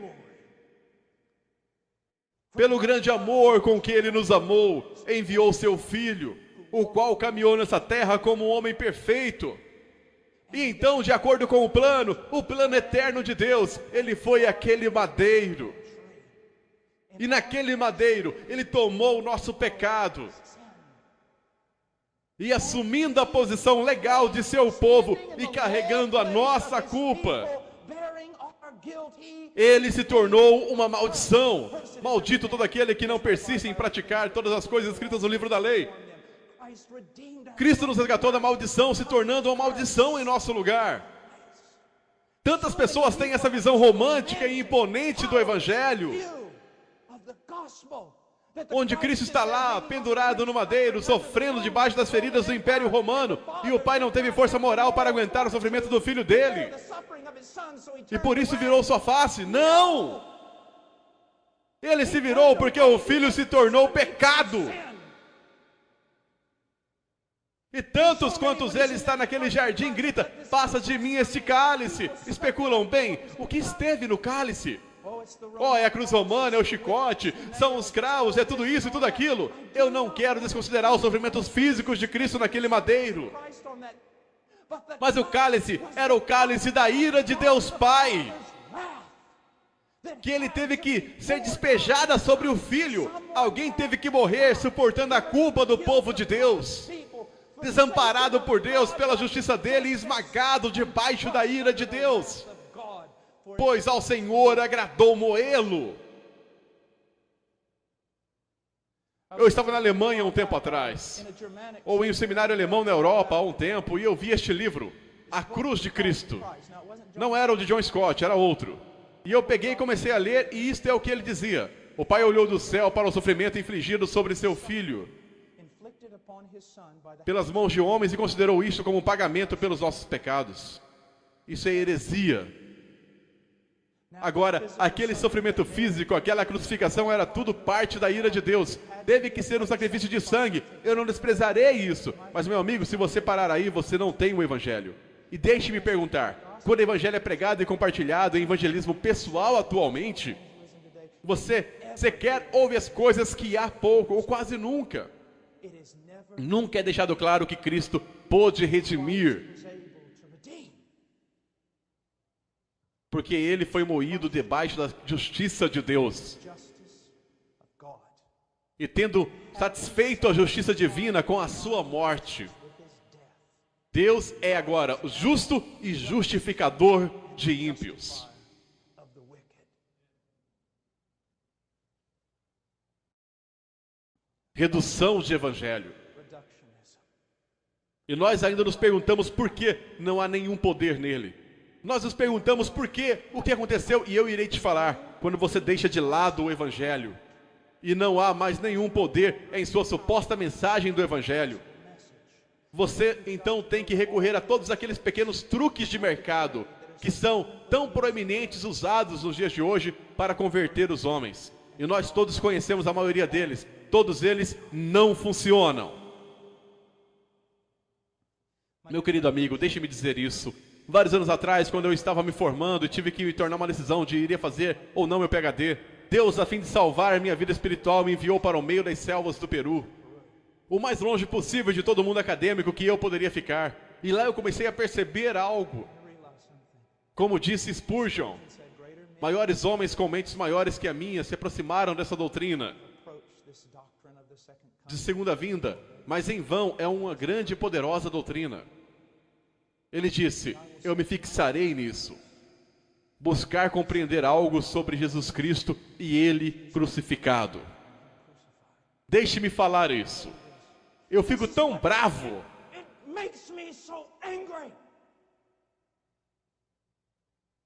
pelo grande amor com que Ele nos amou, enviou seu Filho, o qual caminhou nessa terra como um homem perfeito. E então, de acordo com o plano eterno de Deus, Ele foi aquele madeiro. E naquele madeiro, Ele tomou o nosso pecado. E assumindo a posição legal de seu povo e carregando a nossa culpa, Ele se tornou uma maldição. Maldito todo aquele que não persiste em praticar todas as coisas escritas no livro da lei. Cristo nos resgatou da maldição, se tornando uma maldição em nosso lugar. Tantas pessoas têm essa visão romântica e imponente do Evangelho, onde Cristo está lá, pendurado no madeiro, sofrendo debaixo das feridas do Império Romano, e o Pai não teve força moral para aguentar o sofrimento do Filho dele, e por isso virou sua face. Não! Ele se virou porque o Filho se tornou pecado. E tantos quantos ele está naquele jardim, grita, passa de mim este cálice. Especulam, bem, o que esteve no cálice? Oh, é a cruz romana, é o chicote, são os cravos, é tudo isso e tudo aquilo. Eu não quero desconsiderar os sofrimentos físicos de Cristo naquele madeiro. Mas o cálice era o cálice da ira de Deus Pai, que ele teve que ser despejada sobre o Filho. Alguém teve que morrer suportando a culpa do povo de Deus, desamparado por Deus pela justiça dele e esmagado debaixo da ira de Deus, pois ao Senhor agradou moê-lo. Eu estava na Alemanha um tempo atrás, ou em um seminário alemão na Europa há um tempo, e eu vi este livro, A Cruz de Cristo. Não era o de John Scott, era outro. E eu peguei e comecei a ler, e isto é o que ele dizia. O Pai olhou do céu para o sofrimento infligido sobre seu Filho pelas mãos de homens e considerou isto como um pagamento pelos nossos pecados. Isso é heresia. Agora, aquele sofrimento físico, aquela crucificação era tudo parte da ira de Deus. Teve que ser um sacrifício de sangue. Eu não desprezarei isso. Mas, meu amigo, se você parar aí, você não tem o Evangelho. E deixe-me perguntar, quando o Evangelho é pregado e compartilhado em evangelismo pessoal atualmente, você sequer ouve as coisas que há pouco ou quase nunca. Nunca é deixado claro que Cristo pôde redimir, porque ele foi moído debaixo da justiça de Deus. E tendo satisfeito a justiça divina com a sua morte, Deus é agora o justo e justificador de ímpios. Redução de evangelho. E nós ainda nos perguntamos por que não há nenhum poder nele. Nós nos perguntamos por que, o que aconteceu, e eu irei te falar, quando você deixa de lado o evangelho, e não há mais nenhum poder em sua suposta mensagem do evangelho, você então tem que recorrer a todos aqueles pequenos truques de mercado, que são tão proeminentes usados nos dias de hoje para converter os homens. E nós todos conhecemos a maioria deles. Todos eles não funcionam. Meu querido amigo, deixe-me dizer isso. Vários anos atrás, quando eu estava me formando e tive que tornar uma decisão de iria fazer ou não meu PhD, Deus, a fim de salvar a minha vida espiritual, me enviou para o meio das selvas do Peru, o mais longe possível de todo mundo acadêmico que eu poderia ficar. E lá eu comecei a perceber algo. Como disse Spurgeon, maiores homens com mentes maiores que a minha se aproximaram dessa doutrina de segunda vinda, mas em vão, é uma grande e poderosa doutrina. Ele disse, eu me fixarei nisso. Buscar compreender algo sobre Jesus Cristo e Ele crucificado. Deixe-me falar isso. Eu fico tão bravo.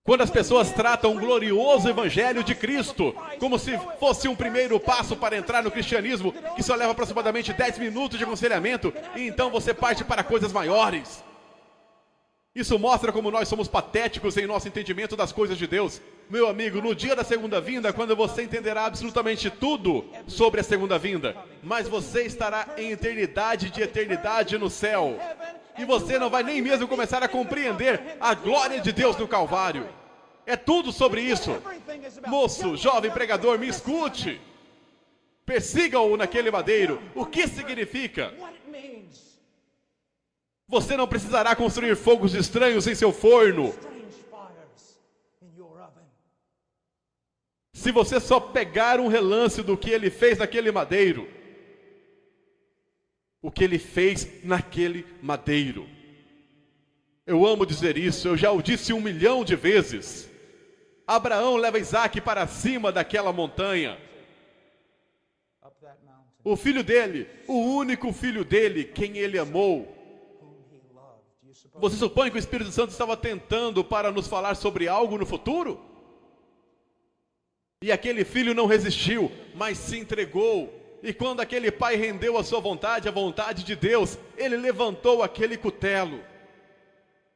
Quando as pessoas tratam o glorioso Evangelho de Cristo como se fosse um primeiro passo para entrar no cristianismo, que só leva aproximadamente 10 minutos de aconselhamento, e então você parte para coisas maiores. Isso mostra como nós somos patéticos em nosso entendimento das coisas de Deus. Meu amigo, no dia da segunda vinda, quando você entenderá absolutamente tudo sobre a segunda vinda, mas você estará em eternidade de eternidade no céu. E você não vai nem mesmo começar a compreender a glória de Deus no Calvário. É tudo sobre isso. Moço, jovem pregador, me escute. Persiga-o naquele madeiro. O que significa? Você não precisará construir fogos estranhos em seu forno. Se você só pegar um relance do que ele fez naquele madeiro. O que ele fez naquele madeiro. Eu amo dizer isso, eu já o disse 1 milhão de vezes. Abraão leva Isaac para cima daquela montanha. O filho dele, o único filho dele, quem ele amou. Você supõe que o Espírito Santo estava tentando para nos falar sobre algo no futuro? E aquele filho não resistiu, mas se entregou. E quando aquele pai rendeu a sua vontade, a vontade de Deus, ele levantou aquele cutelo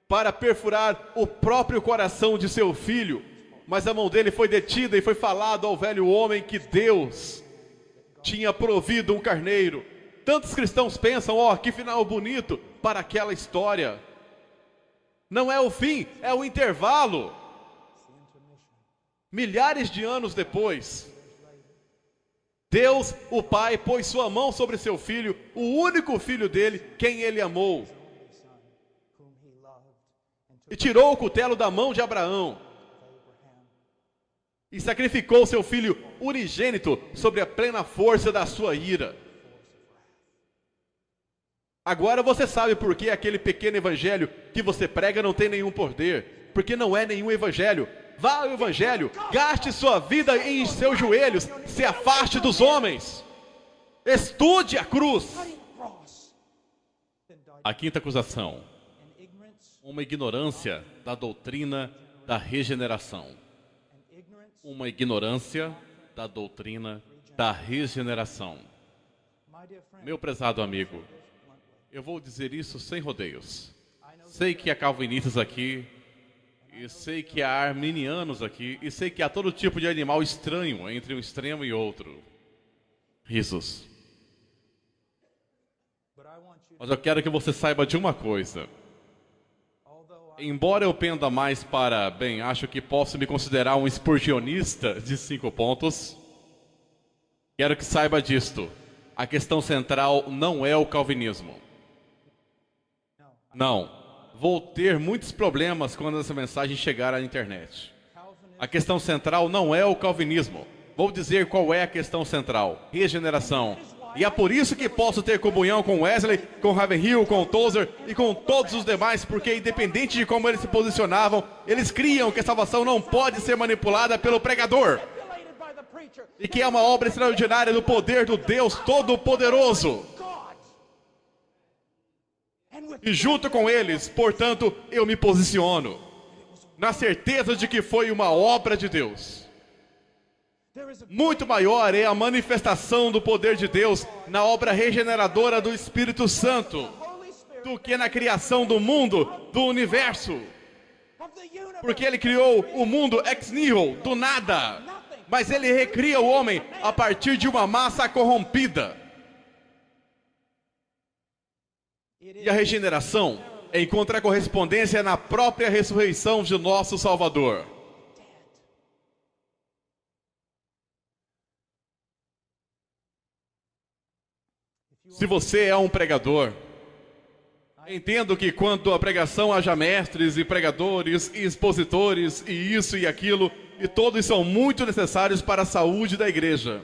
para perfurar o próprio coração de seu filho. Mas a mão dele foi detida e foi falado ao velho homem que Deus tinha provido um carneiro. Tantos cristãos pensam, que final bonito para aquela história. Não é o fim, é o intervalo. Milhares de anos depois, Deus, o Pai, pôs sua mão sobre seu filho, o único filho dele, quem ele amou. E tirou o cutelo da mão de Abraão. E sacrificou seu filho unigênito sobre a plena força da sua ira. Agora você sabe por que aquele pequeno evangelho que você prega não tem nenhum poder. Porque não é nenhum evangelho. Vá ao evangelho, gaste sua vida em seus joelhos, se afaste dos homens. Estude a cruz. A quinta acusação. Uma ignorância da doutrina da regeneração. Uma ignorância da doutrina da regeneração. Meu prezado amigo, eu vou dizer isso sem rodeios. Sei que há calvinistas aqui, e sei que há arminianos aqui, e sei que há todo tipo de animal estranho entre um extremo e outro. Risos. Mas eu quero que você saiba de uma coisa. Embora eu penda mais para, acho que posso me considerar um spurgeonista de 5 pontos, quero que saiba disto. A questão central não é o calvinismo. Não. Vou ter muitos problemas quando essa mensagem chegar à internet. A questão central não é o calvinismo. Vou dizer qual é a questão central. Regeneração. E é por isso que posso ter comunhão com Wesley, com Ravenhill, com Tozer e com todos os demais, porque independente de como eles se posicionavam, eles criam que a salvação não pode ser manipulada pelo pregador. E que é uma obra extraordinária do poder do Deus Todo-Poderoso. E junto com eles, portanto, eu me posiciono na certeza de que foi uma obra de Deus. Muito maior é a manifestação do poder de Deus na obra regeneradora do Espírito Santo do que na criação do mundo, do universo. Porque ele criou o mundo ex nihilo, do nada. Mas ele recria o homem a partir de uma massa corrompida. E a regeneração encontra correspondência na própria ressurreição de nosso Salvador. Se você é um pregador, entendo que quanto à pregação haja mestres e pregadores e expositores e isso e aquilo, e todos são muito necessários para a saúde da igreja.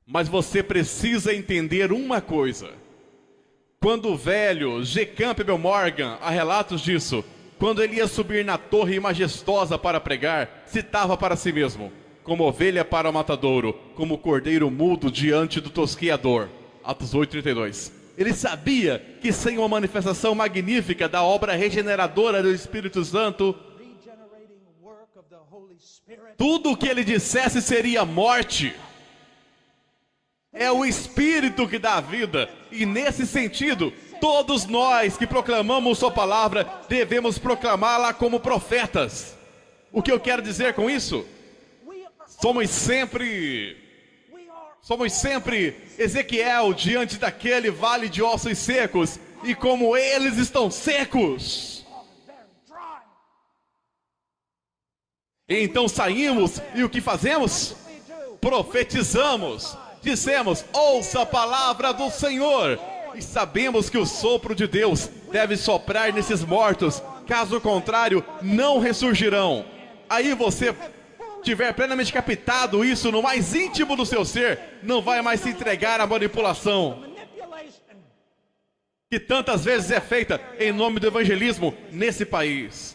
Mas você precisa entender uma coisa. Quando o velho G. Campbell Morgan, há relatos disso, quando ele ia subir na torre majestosa para pregar, citava para si mesmo: como ovelha para o matadouro, como cordeiro mudo diante do tosqueador. Atos 8:32. Ele sabia que sem uma manifestação magnífica da obra regeneradora do Espírito Santo, tudo o que ele dissesse seria morte. É o Espírito que dá a vida. E nesse sentido, todos nós que proclamamos sua palavra, devemos proclamá-la como profetas. O que eu quero dizer com isso? Somos sempre Ezequiel diante daquele vale de ossos secos. E como eles estão secos, e então saímos e o que fazemos? Profetizamos. Dissemos: ouça a palavra do Senhor. E sabemos que o sopro de Deus deve soprar nesses mortos. Caso contrário, não ressurgirão. Aí você tiver plenamente captado isso no mais íntimo do seu ser, não vai mais se entregar à manipulação que tantas vezes é feita em nome do evangelismo nesse país.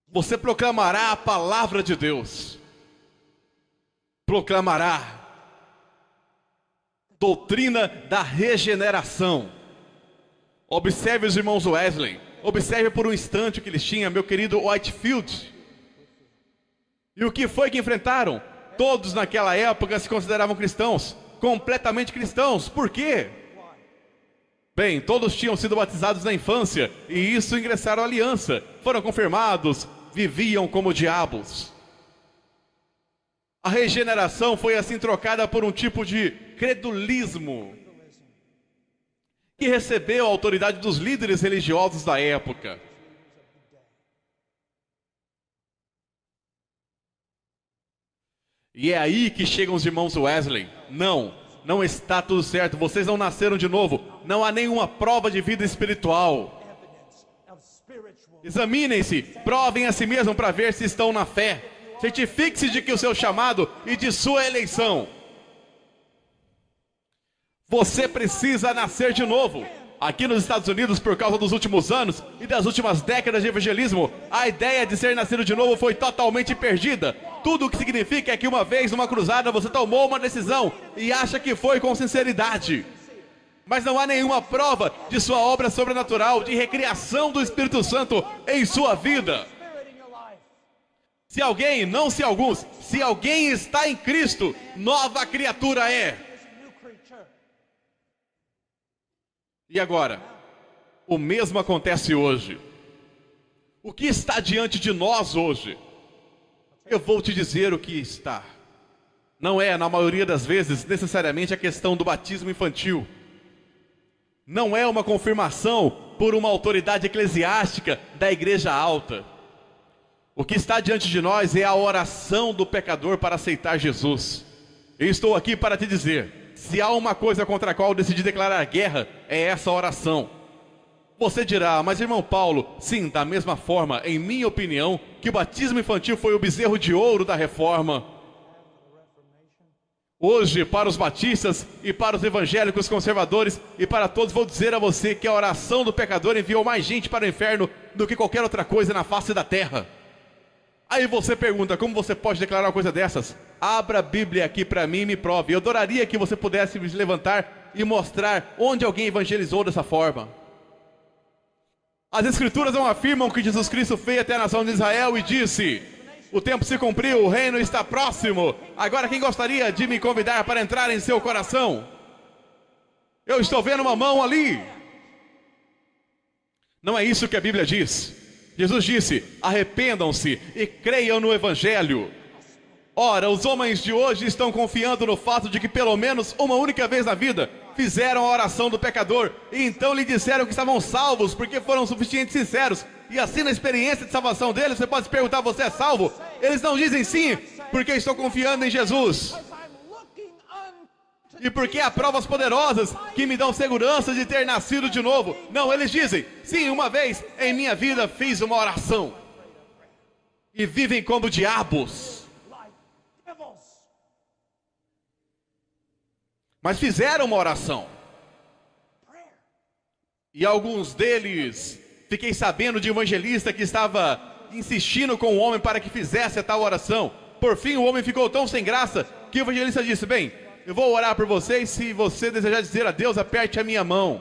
Você proclamará a palavra de Deus. proclamará doutrina da regeneração. Observe os irmãos Wesley. Observe por um instante o que eles tinham, meu querido Whitefield. E o que foi que enfrentaram? Todos naquela época se consideravam cristãos, completamente cristãos. Por quê? Bem, todos tinham sido batizados na infância, e isso ingressaram à aliança. Foram confirmados, viviam como diabos. A regeneração foi assim trocada por um tipo de credulismo, que recebeu a autoridade dos líderes religiosos da época. E é aí que chegam os irmãos Wesley. Não está tudo certo, vocês não nasceram de novo, não há nenhuma prova de vida espiritual. Examinem-se, provem a si mesmos para ver se estão na fé. Certifique-se de que o seu chamado e de sua eleição. Você precisa nascer de novo. Aqui nos Estados Unidos, por causa dos últimos anos e das últimas décadas de evangelismo, a ideia de ser nascido de novo foi totalmente perdida. Tudo o que significa é que uma vez numa cruzada você tomou uma decisão e acha que foi com sinceridade. Mas não há nenhuma prova de sua obra sobrenatural, de recriação do Espírito Santo em sua vida. Se alguém, não se alguns, se alguém está em Cristo, nova criatura é. E agora, o mesmo acontece hoje. O que está diante de nós hoje? Eu vou te dizer o que está. Não é, na maioria das vezes, necessariamente a questão do batismo infantil. Não é uma confirmação por uma autoridade eclesiástica da igreja alta. O que está diante de nós é a oração do pecador para aceitar Jesus. Eu estou aqui para te dizer, se há uma coisa contra a qual eu decidi declarar guerra, é essa oração. Você dirá, mas irmão Paulo, sim, da mesma forma, em minha opinião, que o batismo infantil foi o bezerro de ouro da reforma. Hoje, para os batistas e para os evangélicos conservadores e para todos, vou dizer a você que a oração do pecador enviou mais gente para o inferno do que qualquer outra coisa na face da terra. Aí você pergunta, como você pode declarar uma coisa dessas? Abra a Bíblia aqui para mim e me prove. Eu adoraria que você pudesse se levantar e mostrar onde alguém evangelizou dessa forma. As Escrituras não afirmam que Jesus Cristo veio até a nação de Israel e disse: o tempo se cumpriu, o reino está próximo. Agora quem gostaria de me convidar para entrar em seu coração? Eu estou vendo uma mão ali. Não é isso que a Bíblia diz. Jesus disse, arrependam-se e creiam no Evangelho. Ora, os homens de hoje estão confiando no fato de que pelo menos uma única vez na vida fizeram a oração do pecador e então lhe disseram que estavam salvos porque foram suficientemente sinceros. E assim na experiência de salvação deles, você pode se perguntar, você é salvo? Eles não dizem sim, porque estou confiando em Jesus. E porque há provas poderosas que me dão segurança de ter nascido de novo. Não, eles dizem, sim, uma vez em minha vida fiz uma oração. E vivem como diabos. Mas fizeram uma oração. E alguns deles, fiquei sabendo de um evangelista que estava insistindo com o homem para que fizesse a tal oração. Por fim o homem ficou tão sem graça que o evangelista disse, bem, eu vou orar por você e se você desejar dizer a Deus, aperte a minha mão.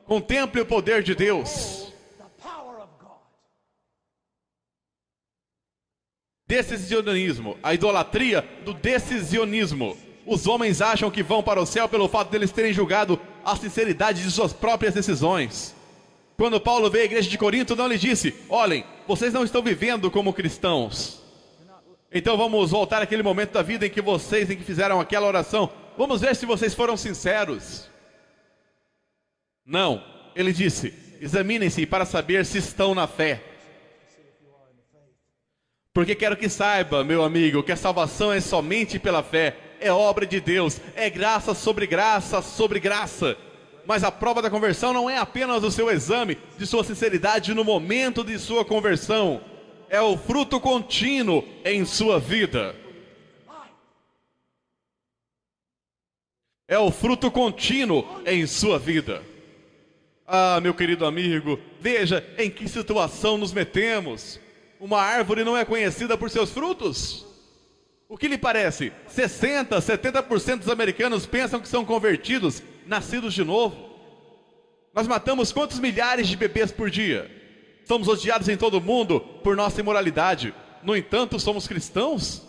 Contemple o poder de Deus. Decisionismo, a idolatria do decisionismo. Os homens acham que vão para o céu pelo fato deles terem julgado a sinceridade de suas próprias decisões. Quando Paulo veio à igreja de Corinto, não lhe disse, olhem, vocês não estão vivendo como cristãos. Então vamos voltar àquele momento da vida em que fizeram aquela oração. Vamos ver se vocês foram sinceros. Não, ele disse, examinem-se para saber se estão na fé. Porque quero que saiba, meu amigo, que a salvação é somente pela fé. É obra de Deus, é graça sobre graça sobre graça. Mas a prova da conversão não é apenas o seu exame de sua sinceridade no momento de sua conversão. É o fruto contínuo em sua vida. É o fruto contínuo em sua vida. Ah, meu querido amigo, veja em que situação nos metemos. Uma árvore não é conhecida por seus frutos? O que lhe parece? 60%, 70% dos americanos pensam que são convertidos, nascidos de novo. Nós matamos quantos milhares de bebês por dia? Somos odiados em todo o mundo por nossa imoralidade. No entanto, somos cristãos?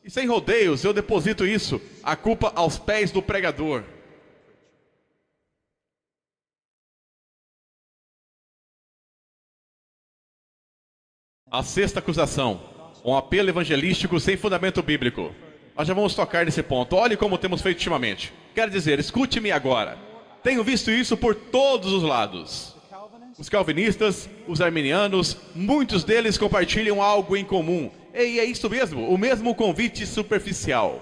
E sem rodeios, eu deposito isso, a culpa aos pés do pregador. A sexta acusação, um apelo evangelístico sem fundamento bíblico. Nós já vamos tocar nesse ponto. Olhe como temos feito ultimamente. Quero dizer, escute-me agora. Tenho visto isso por todos os lados. Os calvinistas, os arminianos, muitos deles compartilham algo em comum. E é isso mesmo, o mesmo convite superficial.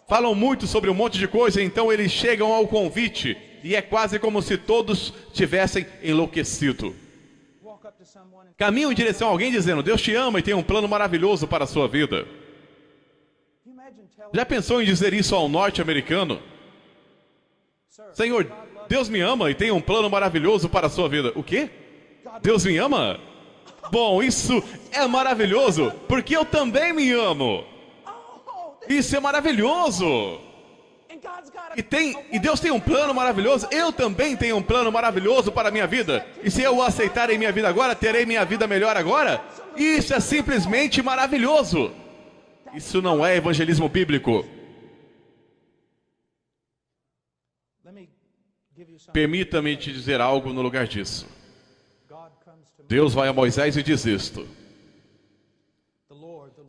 Falam muito sobre um monte de coisa, então eles chegam ao convite. E é quase como se todos tivessem enlouquecido. Caminham em direção a alguém dizendo, Deus te ama e tem um plano maravilhoso para a sua vida. Já pensou em dizer isso ao norte-americano? Senhor, Deus me ama e tem um plano maravilhoso para a sua vida. O quê? Deus me ama? Bom, isso é maravilhoso, porque eu também me amo. Isso é maravilhoso. E Deus tem um plano maravilhoso. Eu também tenho um plano maravilhoso para a minha vida. E se eu o aceitar em minha vida agora, terei minha vida melhor agora? Isso é simplesmente maravilhoso. Isso não é evangelismo bíblico. Permita-me te dizer algo no lugar disso. Deus vai a Moisés e diz isto.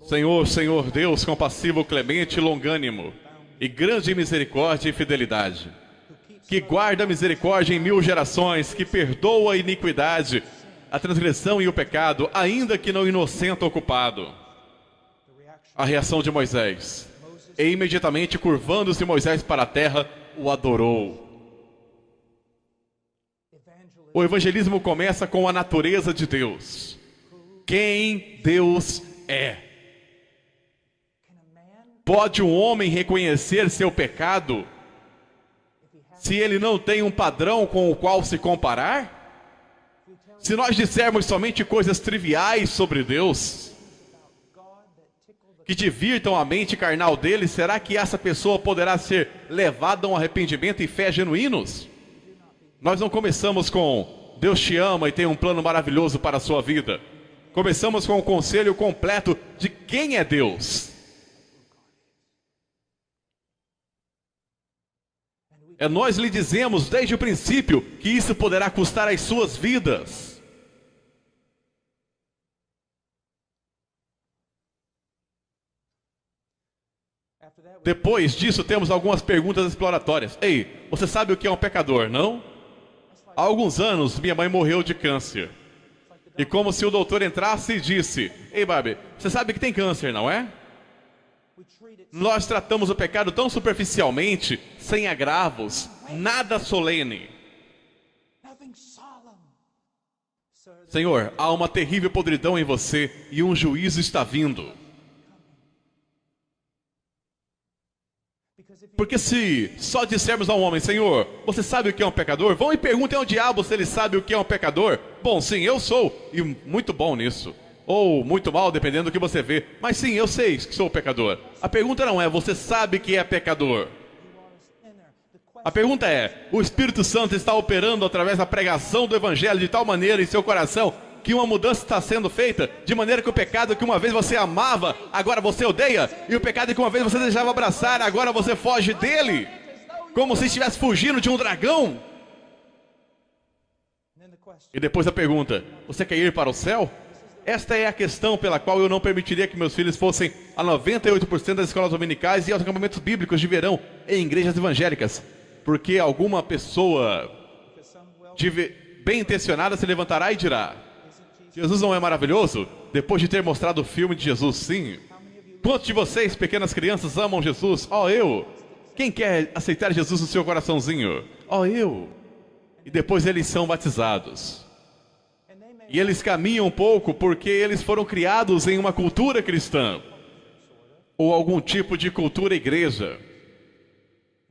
Senhor, Senhor, Deus compassivo, clemente e longânimo, e grande em misericórdia e fidelidade, que guarda a misericórdia em 1000 gerações, que perdoa a iniquidade, a transgressão e o pecado, ainda que não inocente o culpado. A reação de Moisés. E imediatamente, curvando-se Moisés para a terra, o adorou. O evangelismo começa com a natureza de Deus. Quem Deus é. Pode um homem reconhecer seu pecado se ele não tem um padrão com o qual se comparar? Se nós dissermos somente coisas triviais sobre Deus, que divirtam a mente carnal dele, será que essa pessoa poderá ser levada a um arrependimento e fé genuínos? Nós não começamos com Deus te ama e tem um plano maravilhoso para a sua vida. Começamos com o conselho completo de quem é Deus. Nós lhe dizemos desde o princípio que isso poderá custar as suas vidas. Depois disso, temos algumas perguntas exploratórias. Ei, você sabe o que é um pecador, não? Há alguns anos, minha mãe morreu de câncer. E como se o doutor entrasse e disse, ei, Barbie, você sabe que tem câncer, não é? Nós tratamos o pecado tão superficialmente, sem agravos, nada solene. Senhor, há uma terrível podridão em você e um juízo está vindo. Porque se só dissermos a um homem, Senhor, você sabe o que é um pecador? Vão e perguntem ao diabo se ele sabe o que é um pecador. Bom, sim, eu sou, e muito bom nisso. Ou muito mal, dependendo do que você vê. Mas sim, eu sei que sou pecador. A pergunta não é, você sabe que é pecador? A pergunta é, o Espírito Santo está operando através da pregação do Evangelho de tal maneira em seu coração que uma mudança está sendo feita, de maneira que o pecado que uma vez você amava, agora você odeia, e o pecado que uma vez você desejava abraçar, agora você foge dele, como se estivesse fugindo de um dragão? E depois a pergunta, você quer ir para o céu? Esta é a questão pela qual eu não permitiria que meus filhos fossem a 98% das escolas dominicais e aos acampamentos bíblicos de verão em igrejas evangélicas, porque alguma pessoa bem intencionada se levantará e dirá, Jesus não é maravilhoso? Depois de ter mostrado o filme de Jesus, sim. Quantos de vocês, pequenas crianças, amam Jesus? Eu. Quem quer aceitar Jesus no seu coraçãozinho? Eu. E depois eles são batizados. E eles caminham um pouco porque eles foram criados em uma cultura cristã. Ou algum tipo de cultura igreja.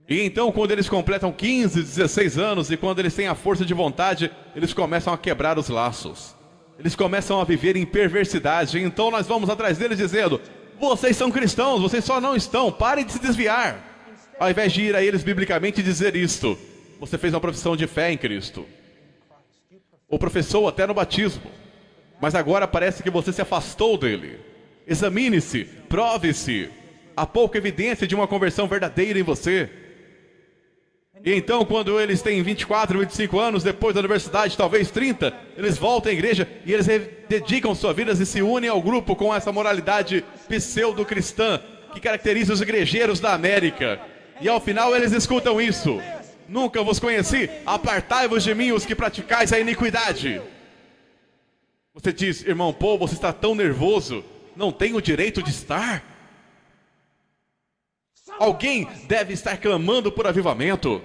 E então, quando eles completam 15, 16 anos e quando eles têm a força de vontade, eles começam a quebrar os laços. Eles começam a viver em perversidade. Então nós vamos atrás deles dizendo, Vocês são cristãos, vocês só não estão. Parem de se desviar. Ao invés de ir a eles biblicamente e dizer isto, você fez uma profissão de fé em Cristo. Ou professou até no batismo. Mas agora parece que você se afastou dele. Examine-se, prove-se. Há pouca evidência de uma conversão verdadeira em você. E então, quando eles têm 24, 25 anos, depois da universidade, talvez 30, eles voltam à igreja e eles dedicam suas vidas e se unem ao grupo com essa moralidade pseudo-cristã que caracteriza os igrejeiros da América. E ao final eles escutam isso. Nunca vos conheci, apartai-vos de mim os que praticais a iniquidade. Você diz, irmão Paul, você está tão nervoso, não tem o direito de estar? Alguém deve estar clamando por avivamento.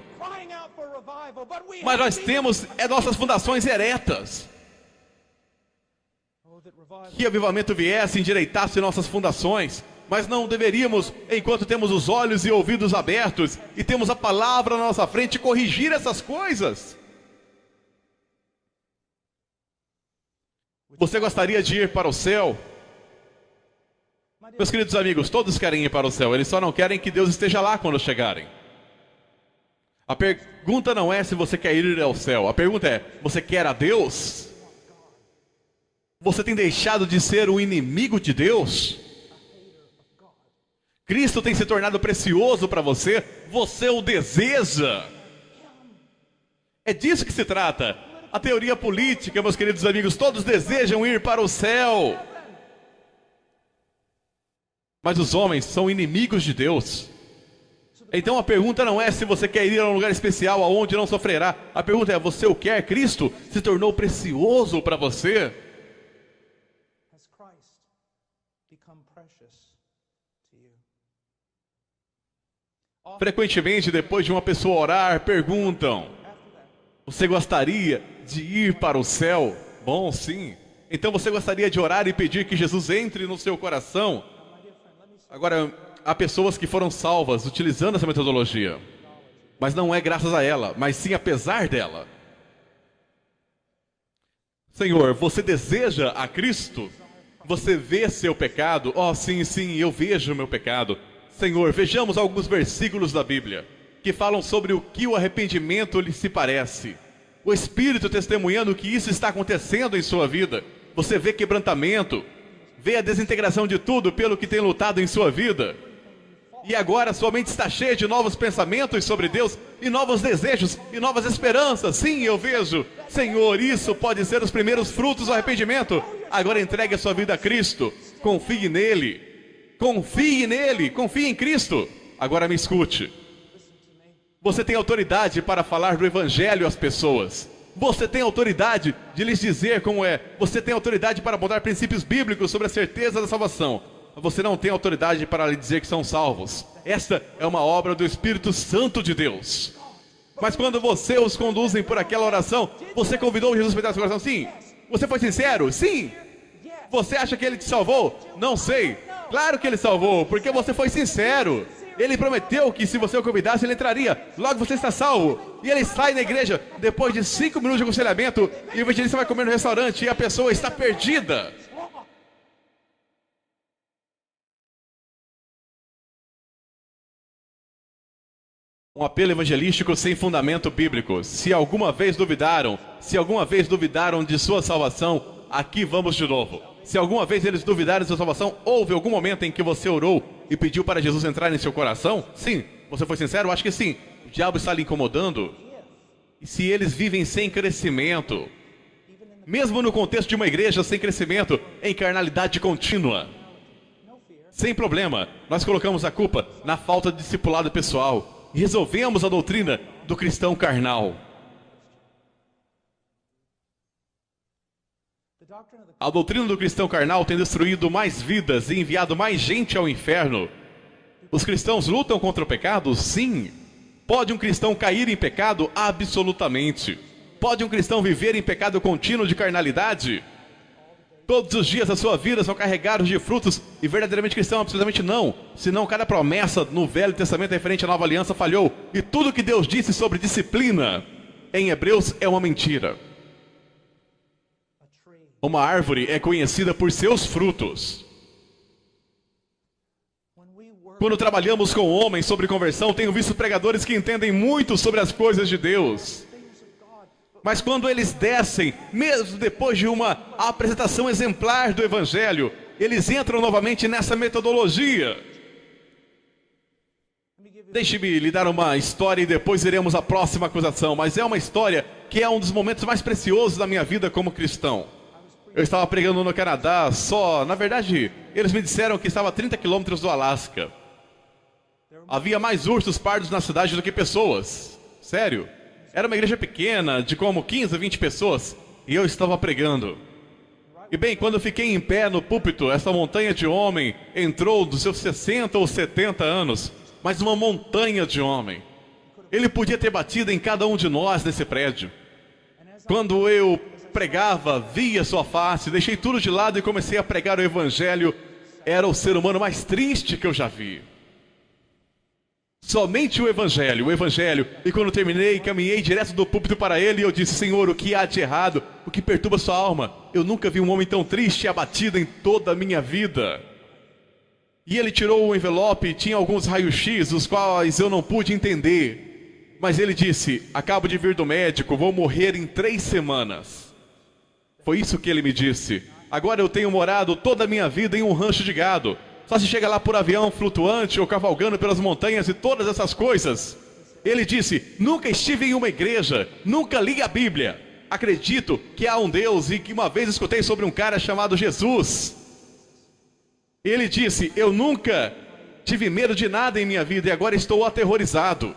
Mas nós temos nossas fundações eretas. Que avivamento viesse, endireitasse nossas fundações. Mas não deveríamos, enquanto temos os olhos e ouvidos abertos e temos a palavra na nossa frente, corrigir essas coisas. Você gostaria de ir para o céu? Meus queridos amigos, todos querem ir para o céu. Eles só não querem que Deus esteja lá quando chegarem. A pergunta não é se você quer ir ao céu. A pergunta é, você quer a Deus? Você tem deixado de ser um inimigo de Deus? Cristo tem se tornado precioso para você? Você o deseja? É disso que se trata. A teoria política, meus queridos amigos, todos desejam ir para o céu. Mas os homens são inimigos de Deus. Então a pergunta não é se você quer ir a um lugar especial aonde não sofrerá. A pergunta é, você o quer? Cristo se tornou precioso para você? Frequentemente, depois de uma pessoa orar, perguntam, você gostaria de ir para o céu? Bom, sim. Então você gostaria de orar e pedir que Jesus entre no seu coração? Agora, há pessoas que foram salvas utilizando essa metodologia. Mas não é graças a ela, mas sim apesar dela. Senhor, você deseja a Cristo? Você vê seu pecado? Oh, sim, sim, eu vejo o meu pecado. Senhor, vejamos alguns versículos da Bíblia que falam sobre o que o arrependimento lhe se parece. O Espírito testemunhando que isso está acontecendo em sua vida. Você vê quebrantamento, vê a desintegração de tudo pelo que tem lutado em sua vida. E agora sua mente está cheia de novos pensamentos sobre Deus, e novos desejos, e novas esperanças. Sim, eu vejo. Senhor, isso pode ser os primeiros frutos do arrependimento. Agora entregue a sua vida a Cristo. Confie nele. Confie nele, confie em Cristo. Agora me escute. Você tem autoridade para falar do Evangelho às pessoas. Você tem autoridade de lhes dizer como é. Você tem autoridade para abordar princípios bíblicos sobre a certeza da salvação. Você não tem autoridade para lhe dizer que são salvos. Esta é uma obra do Espírito Santo de Deus. Mas quando você os conduzem por aquela oração, você convidou Jesus para entrar no seu coração? Sim. Você foi sincero? Sim. Você acha que ele te salvou? Não sei. Claro que ele salvou, porque você foi sincero. Ele prometeu que se você o convidasse, ele entraria. Logo você está salvo. E ele sai da igreja depois de 5 minutos de aconselhamento. E o evangelista vai comer no restaurante e a pessoa está perdida. Um apelo evangelístico sem fundamento bíblico. Se alguma vez duvidaram de sua salvação, aqui vamos de novo. Se alguma vez eles duvidaram de sua salvação, houve algum momento em que você orou e pediu para Jesus entrar em seu coração? Sim. Você foi sincero? Acho que sim. O diabo está lhe incomodando? E se eles vivem sem crescimento, mesmo no contexto de uma igreja sem crescimento, em carnalidade contínua, sem problema, nós colocamos a culpa na falta de discipulado pessoal e resolvemos a doutrina do cristão carnal. A doutrina do cristão carnal tem destruído mais vidas e enviado mais gente ao inferno. Os cristãos lutam contra o pecado? Sim. Pode um cristão cair em pecado? Absolutamente. Pode um cristão viver em pecado contínuo de carnalidade? Todos os dias da sua vida são carregados de frutos e verdadeiramente cristão? Absolutamente não. Senão cada promessa no Velho Testamento referente à Nova Aliança falhou. E tudo que Deus disse sobre disciplina em Hebreus é uma mentira. Uma árvore é conhecida por seus frutos. Quando trabalhamos com homens sobre conversão, tenho visto pregadores que entendem muito sobre as coisas de Deus. Mas quando eles descem, mesmo depois de uma apresentação exemplar do Evangelho, eles entram novamente nessa metodologia. Deixe-me lhe dar uma história e depois iremos à próxima acusação. Mas é uma história que é um dos momentos mais preciosos da minha vida como cristão. Eu estava pregando no Canadá na verdade, eles me disseram que estava a 30 quilômetros do Alasca. Havia mais ursos pardos na cidade do que pessoas. Sério. Era uma igreja pequena, de como 15, 20 pessoas, e eu estava pregando. E bem, quando eu fiquei em pé no púlpito, essa montanha de homem entrou dos seus 60 ou 70 anos, mas uma montanha de homem. Ele podia ter batido em cada um de nós nesse prédio. Quando eu pregava, via sua face, deixei tudo de lado e comecei a pregar o Evangelho. Era o ser humano mais triste que eu já vi. Somente o Evangelho. E quando terminei, caminhei direto do púlpito para ele e eu disse: Senhor, o que há de errado? O que perturba sua alma? Eu nunca vi um homem tão triste e abatido em toda a minha vida. E ele tirou o envelope e tinha alguns raios-x, os quais eu não pude entender. Mas ele disse: acabo de vir do médico, vou morrer em 3 semanas. Foi isso que ele me disse. Agora eu tenho morado toda a minha vida em um rancho de gado. Só se chega lá por avião flutuante ou cavalgando pelas montanhas e todas essas coisas. Ele disse: nunca estive em uma igreja, nunca li a Bíblia. Acredito que há um Deus e que uma vez escutei sobre um cara chamado Jesus. Ele disse: eu nunca tive medo de nada em minha vida e agora estou aterrorizado.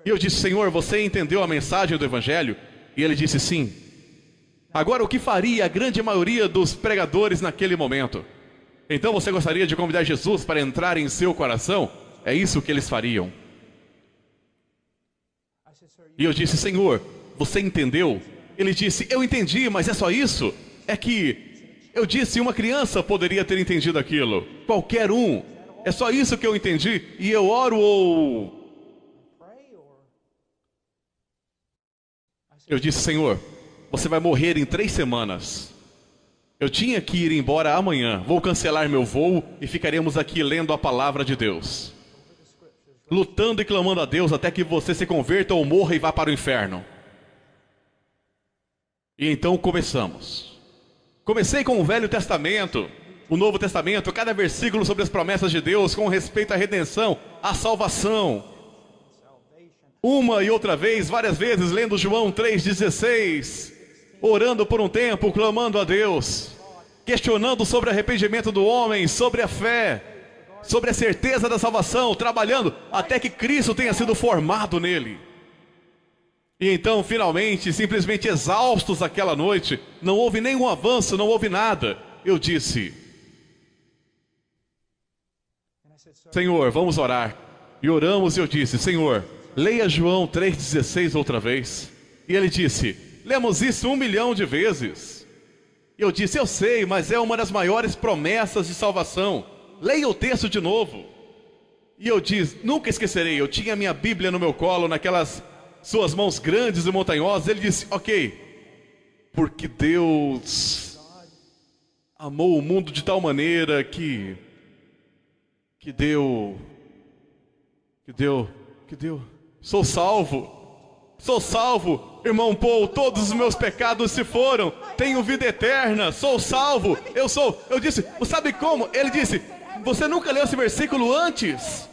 E eu disse: Senhor, você entendeu a mensagem do Evangelho? E ele disse: sim. Agora, o que faria a grande maioria dos pregadores naquele momento? Então você gostaria de convidar Jesus para entrar em seu coração? É isso que eles fariam. E eu disse: Senhor, você entendeu? Ele disse: eu entendi, mas é só isso? É que eu disse, uma criança poderia ter entendido aquilo. Qualquer um. É só isso que eu entendi. E eu oro ou... Eu disse: Senhor, você vai morrer em 3 semanas. Eu tinha que ir embora amanhã. Vou cancelar meu voo e ficaremos aqui lendo a palavra de Deus, lutando e clamando a Deus até que você se converta ou morra e vá para o inferno. E então começamos. Comecei com o Velho Testamento, o Novo Testamento, cada versículo sobre as promessas de Deus com respeito à redenção, à salvação. Uma e outra vez, várias vezes, lendo João 3,16, orando por um tempo, clamando a Deus, questionando sobre o arrependimento do homem, sobre a fé, sobre a certeza da salvação, trabalhando até que Cristo tenha sido formado nele. E então, finalmente, simplesmente exaustos aquela noite, não houve nenhum avanço, não houve nada. Eu disse: Senhor, vamos orar. E oramos e eu disse: Senhor, leia João 3,16 outra vez. E ele disse: lemos isso 1 milhão de vezes. E eu disse: eu sei, mas é uma das maiores promessas de salvação. Leia o texto de novo. E eu disse: nunca esquecerei, eu tinha minha Bíblia no meu colo, naquelas suas mãos grandes e montanhosas. Ele disse: ok, porque Deus amou o mundo de tal maneira que deu, sou salvo, irmão Paul, todos os meus pecados se foram, tenho vida eterna, sou salvo, eu disse: sabe como? Ele disse: você nunca leu esse versículo antes?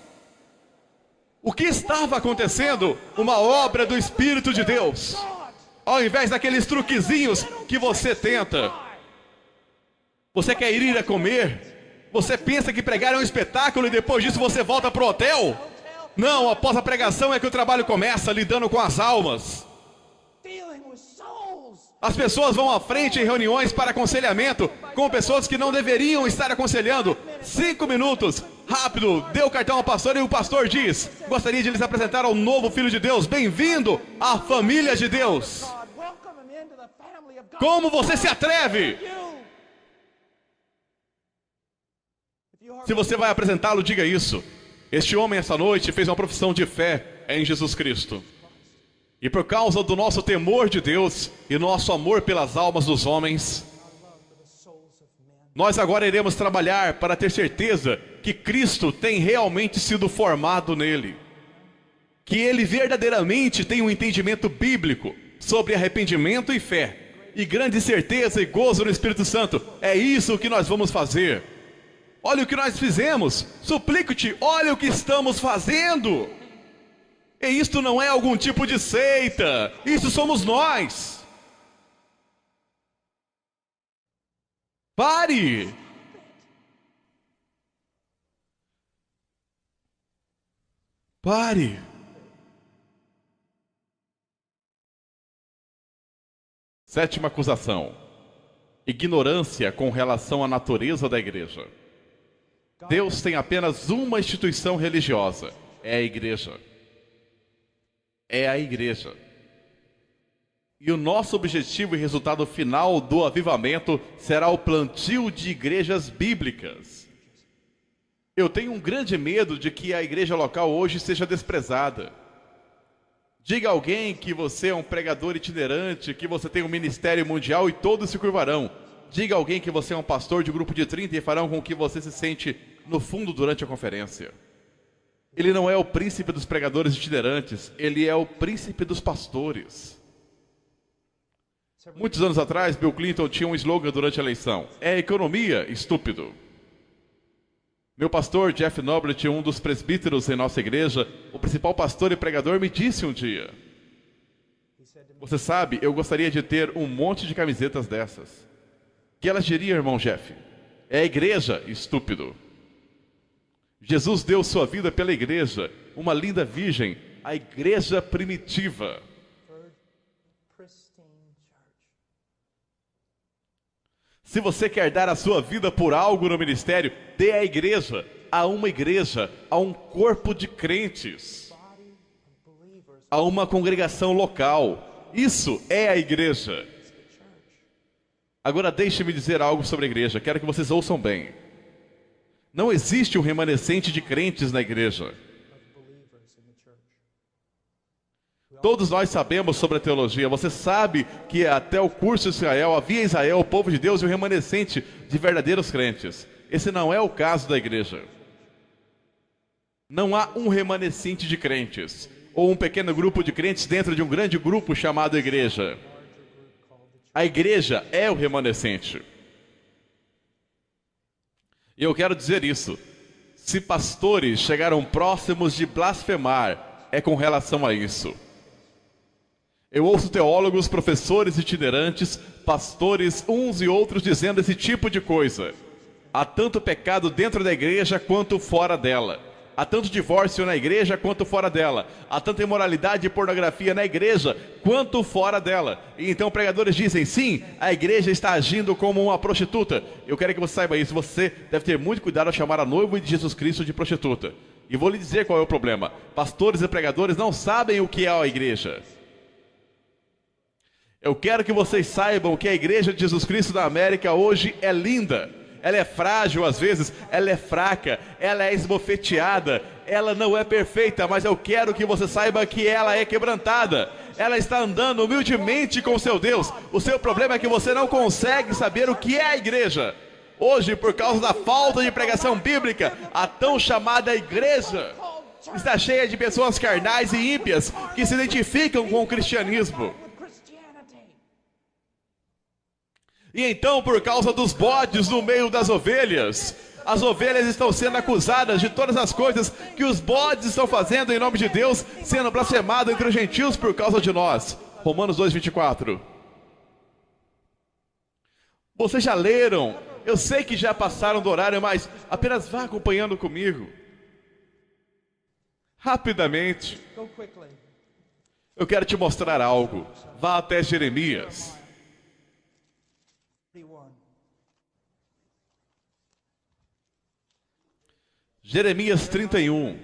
O que estava acontecendo? Uma obra do Espírito de Deus. Ao invés daqueles truquezinhos que você tenta. Você quer ir a comer? Você pensa que pregar é um espetáculo e depois disso você volta para o hotel? Não, após a pregação é que o trabalho começa, lidando com as almas. As pessoas vão à frente em reuniões para aconselhamento com pessoas que não deveriam estar aconselhando. 5 minutos, rápido, dê o cartão ao pastor e o pastor diz: gostaria de lhes apresentar ao novo Filho de Deus. Bem-vindo à família de Deus. Como você se atreve? Se você vai apresentá-lo, diga isso. Este homem essa noite fez uma profissão de fé em Jesus Cristo. E por causa do nosso temor de Deus e nosso amor pelas almas dos homens, Nós agora iremos trabalhar para ter certeza que Cristo tem realmente sido formado nele. Que ele verdadeiramente tem um entendimento bíblico sobre arrependimento e fé. E grande certeza e gozo no Espírito Santo. É isso que nós vamos fazer. Olha o que nós fizemos. Suplico-te, olha o que estamos fazendo. E isto não é algum tipo de seita. Isso somos nós. Pare! Pare! Sétima acusação: ignorância com relação à natureza da igreja. Deus tem apenas uma instituição religiosa: é a igreja. É a igreja. E o nosso objetivo e resultado final do avivamento será o plantio de igrejas bíblicas. Eu tenho um grande medo de que a igreja local hoje seja desprezada. Diga a alguém que você é um pregador itinerante, que você tem um ministério mundial e todos se curvarão. Diga a alguém que você é um pastor de grupo de 30 e farão com que você se sente no fundo durante a conferência. Ele não é o príncipe dos pregadores itinerantes, ele é o príncipe dos pastores. Muitos anos atrás, Bill Clinton tinha um slogan durante a eleição: é economia, estúpido. Meu pastor, Jeff Noblet, um dos presbíteros em nossa igreja, o principal pastor e pregador, me disse um dia: você sabe, eu gostaria de ter um monte de camisetas dessas. Que elas diriam, irmão Jeff? É a igreja, estúpido. Jesus deu sua vida pela igreja, uma linda virgem, a igreja primitiva. Se você quer dar a sua vida por algo no ministério, dê à igreja, a uma igreja, a um corpo de crentes, a uma congregação local. Isso é a igreja. Agora deixe-me dizer algo sobre a igreja, quero que vocês ouçam bem. Não existe um remanescente de crentes na igreja. Todos nós sabemos sobre a teologia. Você sabe que até o curso de Israel, havia em Israel o povo de Deus e o remanescente de verdadeiros crentes. Esse não é o caso da igreja. Não há um remanescente de crentes, ou um pequeno grupo de crentes dentro de um grande grupo chamado igreja. A igreja é o remanescente. E eu quero dizer isso. Se pastores chegaram próximos de blasfemar, é com relação a isso. Eu ouço teólogos, professores itinerantes, pastores, uns e outros dizendo esse tipo de coisa. Há tanto pecado dentro da igreja quanto fora dela. Há tanto divórcio na igreja quanto fora dela. Há tanta imoralidade e pornografia na igreja quanto fora dela. E então pregadores dizem, sim, a igreja está agindo como uma prostituta. Eu quero que você saiba isso. Você deve ter muito cuidado ao chamar a noiva de Jesus Cristo de prostituta. E vou lhe dizer qual é o problema. Pastores e pregadores não sabem o que é a igreja. Eu quero que vocês saibam que a igreja de Jesus Cristo da América hoje é linda. Ela é frágil às vezes, ela é fraca, ela é esbofeteada, ela não é perfeita, mas eu quero que você saiba que ela é quebrantada. Ela está andando humildemente com seu Deus. O seu problema é que você não consegue saber o que é a igreja. Hoje, por causa da falta de pregação bíblica, a tão chamada igreja está cheia de pessoas carnais e ímpias que se identificam com o cristianismo. E então, por causa dos bodes no meio das ovelhas, as ovelhas estão sendo acusadas de todas as coisas que os bodes estão fazendo em nome de Deus, sendo blasfemado entre os gentios por causa de nós. Romanos 2:24. Vocês já leram? Eu sei que já passaram do horário, mas apenas vá acompanhando comigo. Rapidamente. Eu quero te mostrar algo. Vá até Jeremias. Jeremias 31.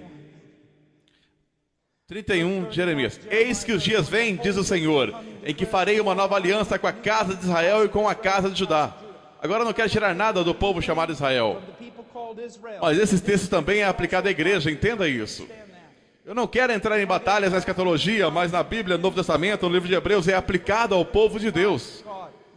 31, Jeremias. Eis que os dias vêm, diz o Senhor, em que farei uma nova aliança com a casa de Israel e com a casa de Judá. Agora eu não quero tirar nada do povo chamado Israel. Mas esse texto também é aplicado à igreja, entenda isso. Eu não quero entrar em batalhas na escatologia, mas na Bíblia, no Novo Testamento, no livro de Hebreus, é aplicado ao povo de Deus.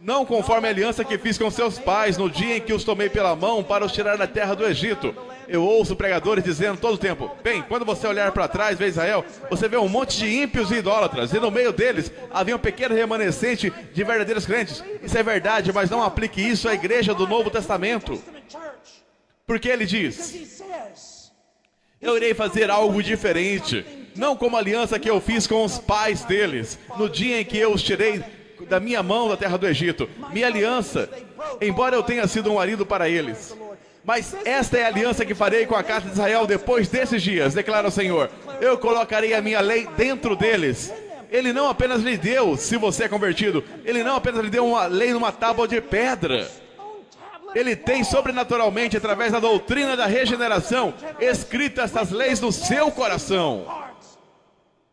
não conforme a aliança que fiz com seus pais no dia em que os tomei pela mão para os tirar da terra do Egito. Eu ouço pregadores dizendo todo o tempo: bem, quando você olhar para trás, vê Israel, você vê um monte de ímpios e idólatras, e no meio deles havia um pequeno remanescente de verdadeiros crentes. Isso é verdade, mas não aplique isso à igreja do Novo Testamento. Porque ele diz: eu irei fazer algo diferente, não como a aliança que eu fiz com os pais deles, no dia em que eu os tirei da minha mão da terra do Egito. Minha aliança, embora eu tenha sido um marido para eles, mas esta é a aliança que farei com a casa de Israel depois desses dias, declara o Senhor. Eu colocarei a minha lei dentro deles. Ele não apenas lhe deu, se você é convertido, ele não apenas lhe deu uma lei numa tábua de pedra. Ele tem sobrenaturalmente, através da doutrina da regeneração, escrito estas leis no seu coração.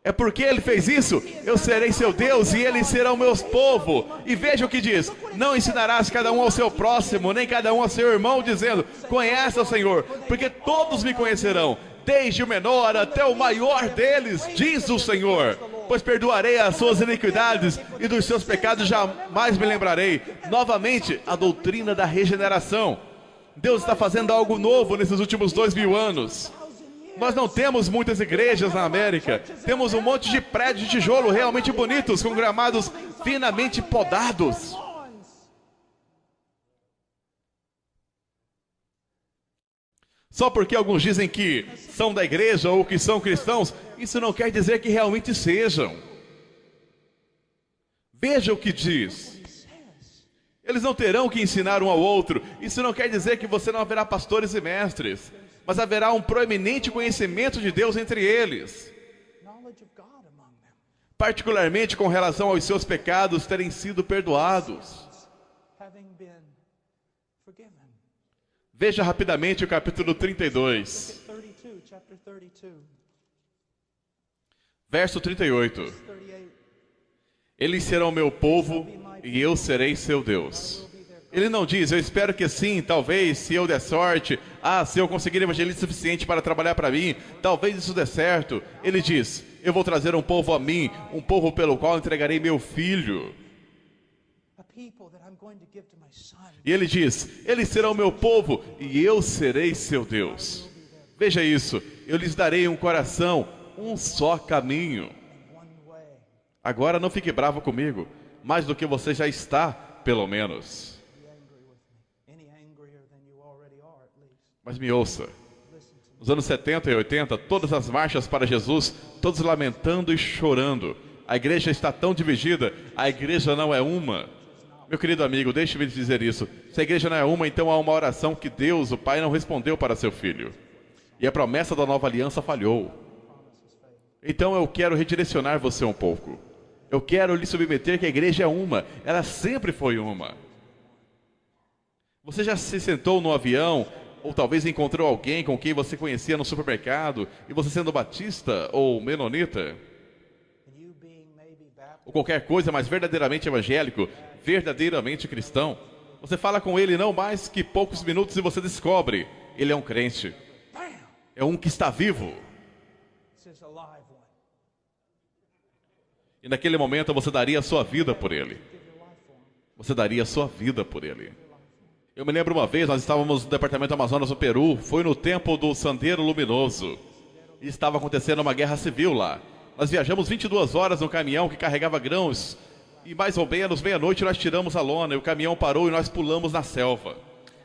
É porque ele fez isso, eu serei seu Deus e eles serão meus povo. E veja o que diz: não ensinarás cada um ao seu próximo, nem cada um ao seu irmão, dizendo: conhece o Senhor, porque todos me conhecerão, desde o menor até o maior deles, diz o Senhor. Pois perdoarei as suas iniquidades e dos seus pecados jamais me lembrarei. Novamente, a doutrina da regeneração. Deus está fazendo algo novo nesses últimos 2000 anos. Nós não temos muitas igrejas na América. Temos um monte de prédios de tijolo realmente bonitos, com gramados finamente podados. Só porque alguns dizem que são da igreja ou que são cristãos, isso não quer dizer que realmente sejam. Veja o que diz. Eles não terão que ensinar um ao outro. Isso não quer dizer que você não haverá pastores e mestres, mas haverá um proeminente conhecimento de Deus entre eles, particularmente com relação aos seus pecados terem sido perdoados. Veja rapidamente o capítulo 32, verso 38. Eles serão meu povo e eu serei seu Deus. Ele não diz: eu espero que sim, talvez, se eu der sorte, se eu conseguir evangelismo suficiente para trabalhar para mim, talvez isso dê certo. Ele diz: eu vou trazer um povo a mim, um povo pelo qual entregarei meu filho. E ele diz: eles serão meu povo e eu serei seu Deus. Veja isso: eu lhes darei um coração, um só caminho. Agora não fique bravo comigo, mais do que você já está, pelo menos. Mas me ouça, nos anos 70 e 80, todas as marchas para Jesus, todos lamentando e chorando. A igreja está tão dividida, a igreja não é uma. Meu querido amigo, deixe-me lhe dizer isso. Se a igreja não é uma, então há uma oração que Deus, o Pai, não respondeu para seu filho. E a promessa da nova aliança falhou. Então eu quero redirecionar você um pouco. Eu quero lhe submeter que a igreja é uma. Ela sempre foi uma. Você já se sentou no avião, ou talvez encontrou alguém com quem você conhecia no supermercado, e você sendo batista ou menonita, ou qualquer coisa, mas verdadeiramente evangélico, verdadeiramente cristão, você fala com ele não mais que poucos minutos e você descobre: ele é um crente. É um que está vivo. E naquele momento você daria a sua vida por ele. Você daria a sua vida por ele. Eu me lembro uma vez, nós estávamos no departamento Amazonas, no Peru, foi no tempo do Sendero Luminoso, e estava acontecendo uma guerra civil lá. Nós viajamos 22 horas no caminhão que carregava grãos, e mais ou menos meia-noite nós tiramos a lona, e o caminhão parou e nós pulamos na selva.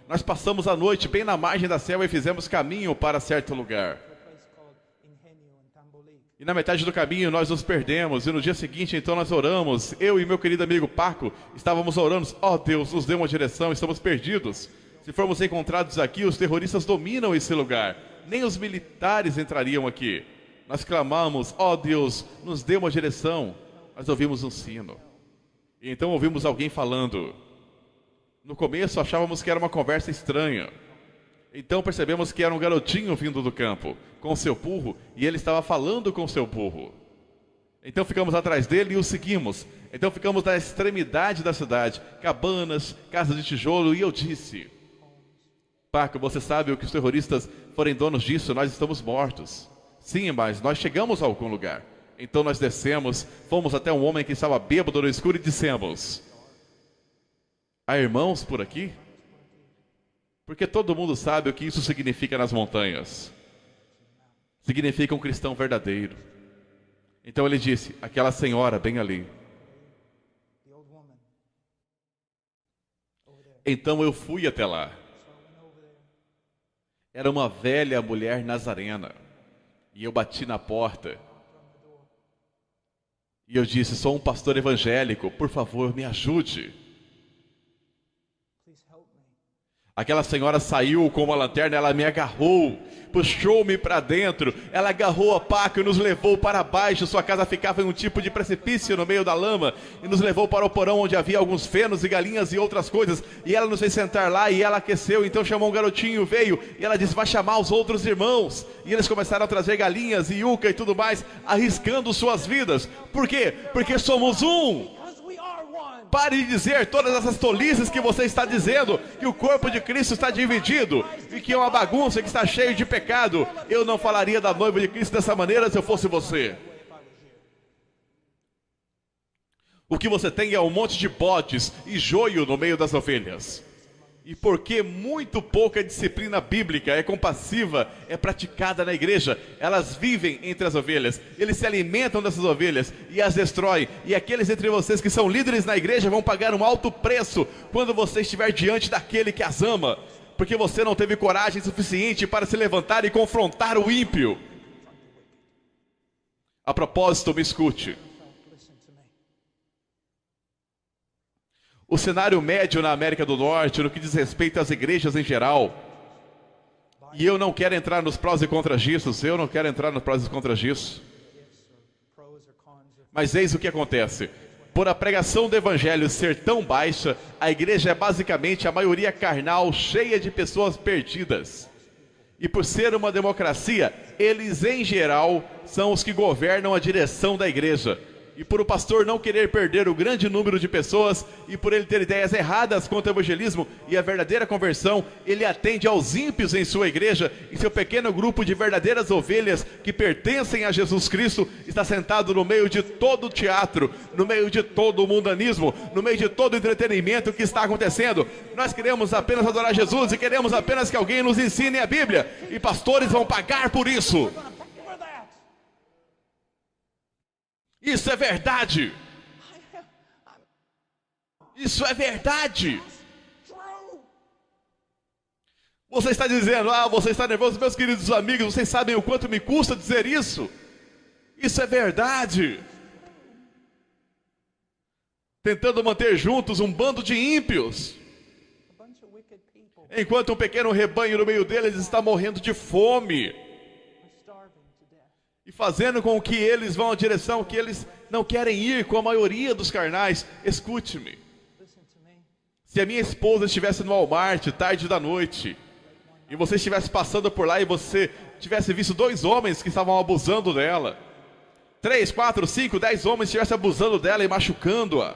Nós passamos a noite bem na margem da selva e fizemos caminho para certo lugar. E na metade do caminho nós nos perdemos, e no dia seguinte então nós oramos, eu e meu querido amigo Paco, estávamos orando: ó Deus, nos dê uma direção, estamos perdidos. Se formos encontrados aqui, os terroristas dominam esse lugar, nem os militares entrariam aqui. Nós clamamos: ó Deus, nos dê uma direção. Nós ouvimos um sino, e então ouvimos alguém falando. No começo achávamos que era uma conversa estranha. Então percebemos que era um garotinho vindo do campo, com seu burro, e ele estava falando com seu burro. Então ficamos atrás dele e o seguimos. Então ficamos na extremidade da cidade, cabanas, casas de tijolo, e eu disse: Paco, você sabe o que os terroristas forem donos disso, nós estamos mortos. Sim, mas nós chegamos a algum lugar. Então nós descemos, fomos até um homem que estava bêbado no escuro e dissemos: Há irmãos por aqui? Porque todo mundo sabe o que isso significa nas montanhas. Significa um cristão verdadeiro. Então ele disse, aquela senhora bem ali. Então eu fui até lá. Era uma velha mulher nazarena. E eu bati na porta. E eu disse, sou um pastor evangélico, por favor, me ajude. Aquela senhora saiu com uma lanterna, ela me agarrou, puxou-me para dentro, ela agarrou a paca e nos levou para baixo. Sua casa ficava em um tipo de precipício no meio da lama, e nos levou para o porão onde havia alguns fenos e galinhas e outras coisas, e ela nos fez sentar lá e ela aqueceu. Então chamou um garotinho, veio, e ela disse, vai chamar os outros irmãos, e eles começaram a trazer galinhas e yuca e tudo mais, arriscando suas vidas. Por quê? Porque somos um. Pare de dizer todas essas tolices que você está dizendo, que o corpo de Cristo está dividido, e que é uma bagunça, que está cheio de pecado. Eu não falaria da noiva de Cristo dessa maneira se eu fosse você. O que você tem é um monte de bodes e joio no meio das ovelhas. E porque muito pouca disciplina bíblica é compassiva, é praticada na igreja, elas vivem entre as ovelhas, eles se alimentam dessas ovelhas e as destroem. E aqueles entre vocês que são líderes na igreja vão pagar um alto preço quando você estiver diante daquele que as ama, porque você não teve coragem suficiente para se levantar e confrontar o ímpio. A propósito, me escute. O cenário médio na América do Norte, no que diz respeito às igrejas em geral, e eu não quero entrar nos prós e contras disso, mas eis o que acontece. Por a pregação do evangelho ser tão baixa, a igreja é basicamente a maioria carnal, cheia de pessoas perdidas. E por ser uma democracia, eles em geral são os que governam a direção da igreja. E por o pastor não querer perder o grande número de pessoas, e por ele ter ideias erradas quanto ao evangelismo e a verdadeira conversão, ele atende aos ímpios em sua igreja, e seu pequeno grupo de verdadeiras ovelhas que pertencem a Jesus Cristo está sentado no meio de todo o teatro, no meio de todo o mundanismo, no meio de todo o entretenimento que está acontecendo. Nós queremos apenas adorar Jesus e queremos apenas que alguém nos ensine a Bíblia, e pastores vão pagar por isso. Isso é verdade. Isso é verdade. Você está dizendo, você está nervoso, meus queridos amigos, vocês sabem o quanto me custa dizer isso? Isso é verdade. Tentando manter juntos um bando de ímpios, enquanto um pequeno rebanho no meio deles está morrendo de fome. E fazendo com que eles vão à direção que eles não querem ir com a maioria dos carnais. Escute-me. Se a minha esposa estivesse no Walmart, tarde da noite, e você estivesse passando por lá e você tivesse visto 2 homens que estavam abusando dela, 3, 4, 5, 10 homens estivessem abusando dela e machucando-a,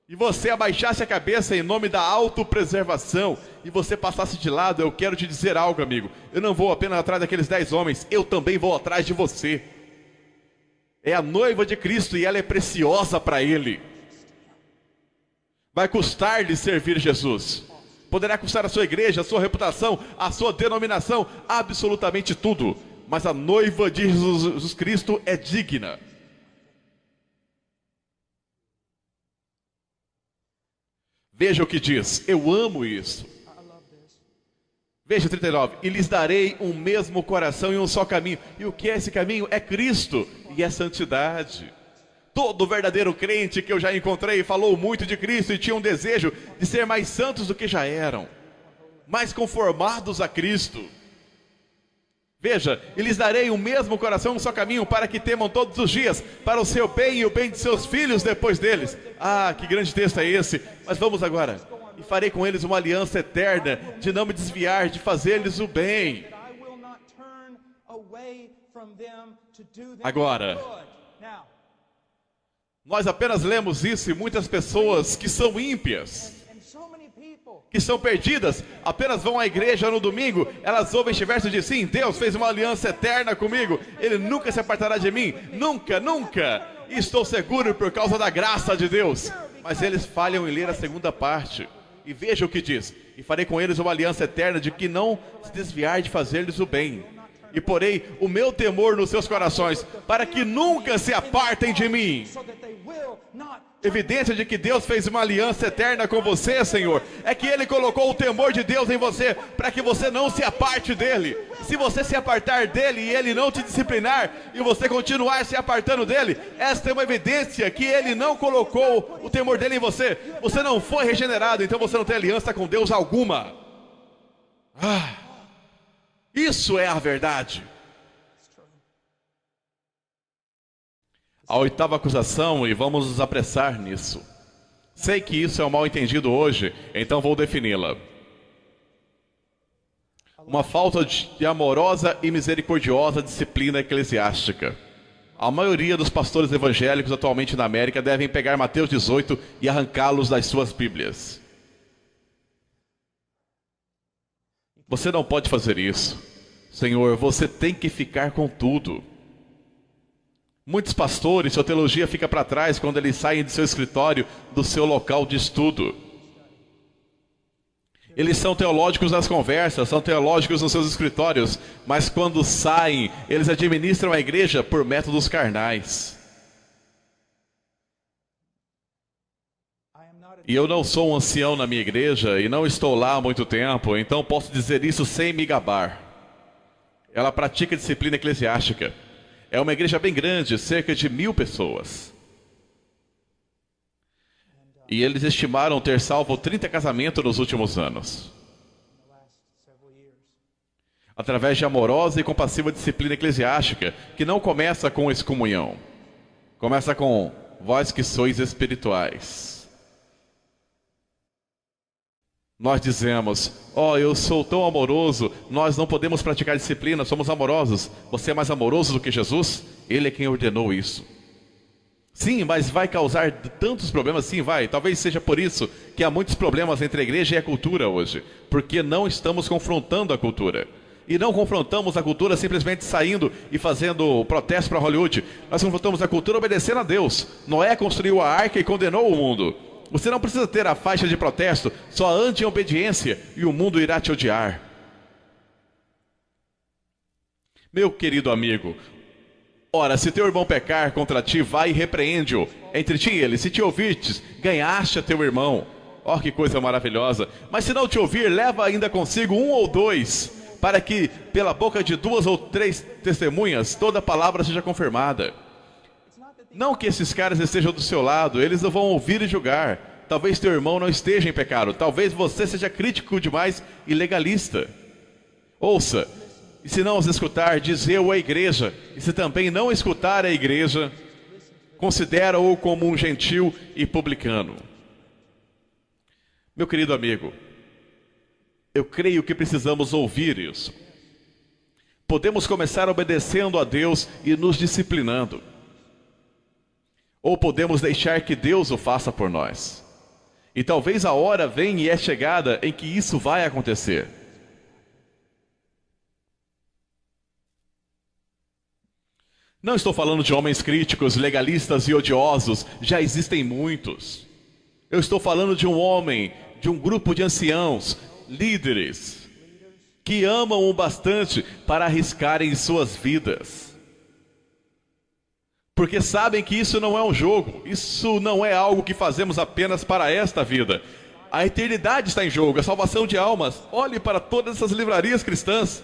e você abaixasse a cabeça em nome da autopreservação, e você passasse de lado, eu quero te dizer algo, amigo. Eu não vou apenas atrás daqueles 10 homens, eu também vou atrás de você. É a noiva de Cristo e ela é preciosa para Ele. Vai custar-lhe servir Jesus. Poderá custar a sua igreja, a sua reputação, a sua denominação, absolutamente tudo. Mas a noiva de Jesus Cristo é digna. Veja o que diz, eu amo isso. Veja 39, e lhes darei um mesmo coração e um só caminho. E o que é esse caminho? É Cristo e é santidade. Todo verdadeiro crente que eu já encontrei falou muito de Cristo e tinha um desejo de ser mais santos do que já eram, mais conformados a Cristo. Veja, e lhes darei o mesmo coração, um só caminho, para que temam todos os dias, para o seu bem e o bem de seus filhos depois deles. Que grande texto é esse! Mas vamos agora. E farei com eles uma aliança eterna, de não me desviar, de fazer-lhes o bem. Agora, nós apenas lemos isso e muitas pessoas que são ímpias, que são perdidas, apenas vão à igreja no domingo, elas ouvem este verso e dizem, sim, Deus fez uma aliança eterna comigo, Ele nunca se apartará de mim, nunca, nunca, e estou seguro por causa da graça de Deus. Mas eles falham em ler a segunda parte. E veja o que diz: e farei com eles uma aliança eterna de que não se desviar de fazer-lhes o bem. E porei o meu temor nos seus corações, para que nunca se apartem de mim. Evidência de que Deus fez uma aliança eterna com você, Senhor, é que Ele colocou o temor de Deus em você, para que você não se aparte dEle. Se você se apartar dEle e Ele não te disciplinar, e você continuar se apartando dEle, esta é uma evidência que Ele não colocou o temor dEle em você. Você não foi regenerado, então você não tem aliança com Deus alguma. Isso é a verdade. A oitava acusação, e vamos nos apressar nisso. Sei que isso é um mal entendido hoje, então vou defini-la. Uma falta de amorosa e misericordiosa disciplina eclesiástica. A maioria dos pastores evangélicos atualmente na América devem pegar Mateus 18 e arrancá-los das suas Bíblias. Você não pode fazer isso. Senhor, você tem que ficar com tudo. Muitos pastores, sua teologia fica para trás quando eles saem do seu escritório, do seu local de estudo. Eles são teológicos nas conversas, são teológicos nos seus escritórios, mas quando saem, eles administram a igreja por métodos carnais. E eu não sou um ancião na minha igreja e não estou lá há muito tempo, então posso dizer isso sem me gabar. Ela pratica disciplina eclesiástica. É uma igreja bem grande, cerca de 1000 pessoas. E eles estimaram ter salvo 30 casamentos nos últimos anos. Através de amorosa e compassiva disciplina eclesiástica, que não começa com excomunhão. Começa com vós que sois espirituais. Nós dizemos, eu sou tão amoroso, nós não podemos praticar disciplina, somos amorosos. Você é mais amoroso do que Jesus? Ele é quem ordenou isso. Sim, mas vai causar tantos problemas? Sim, vai. Talvez seja por isso que há muitos problemas entre a igreja e a cultura hoje. Porque não estamos confrontando a cultura. E não confrontamos a cultura simplesmente saindo e fazendo protesto para Hollywood. Nós confrontamos a cultura obedecendo a Deus. Noé construiu a arca e condenou o mundo. Você não precisa ter a faixa de protesto, só ande em obediência e o mundo irá te odiar. Meu querido amigo, ora, se teu irmão pecar contra ti, vai e repreende-o. Entre ti e ele, se te ouvirtes, ganhaste a teu irmão. Que coisa maravilhosa. Mas se não te ouvir, leva ainda consigo 1 ou 2, para que pela boca de 2 ou 3 testemunhas, toda palavra seja confirmada. Não que esses caras estejam do seu lado, eles não vão ouvir e julgar. Talvez teu irmão não esteja em pecado, talvez você seja crítico demais e legalista. Ouça, e se não os escutar, diz eu à igreja, e se também não escutar a igreja, considera-o como um gentil e publicano. Meu querido amigo, eu creio que precisamos ouvir isso. Podemos começar obedecendo a Deus e nos disciplinando. Ou podemos deixar que Deus o faça por nós. E talvez a hora venha e é chegada em que isso vai acontecer. Não estou falando de homens críticos, legalistas e odiosos, já existem muitos. Eu estou falando de um homem, de um grupo de anciãos, líderes, que amam o bastante para arriscarem suas vidas. Porque sabem que isso não é um jogo, isso não é algo que fazemos apenas para esta vida. A eternidade está em jogo, a salvação de almas. Olhe para todas essas livrarias cristãs.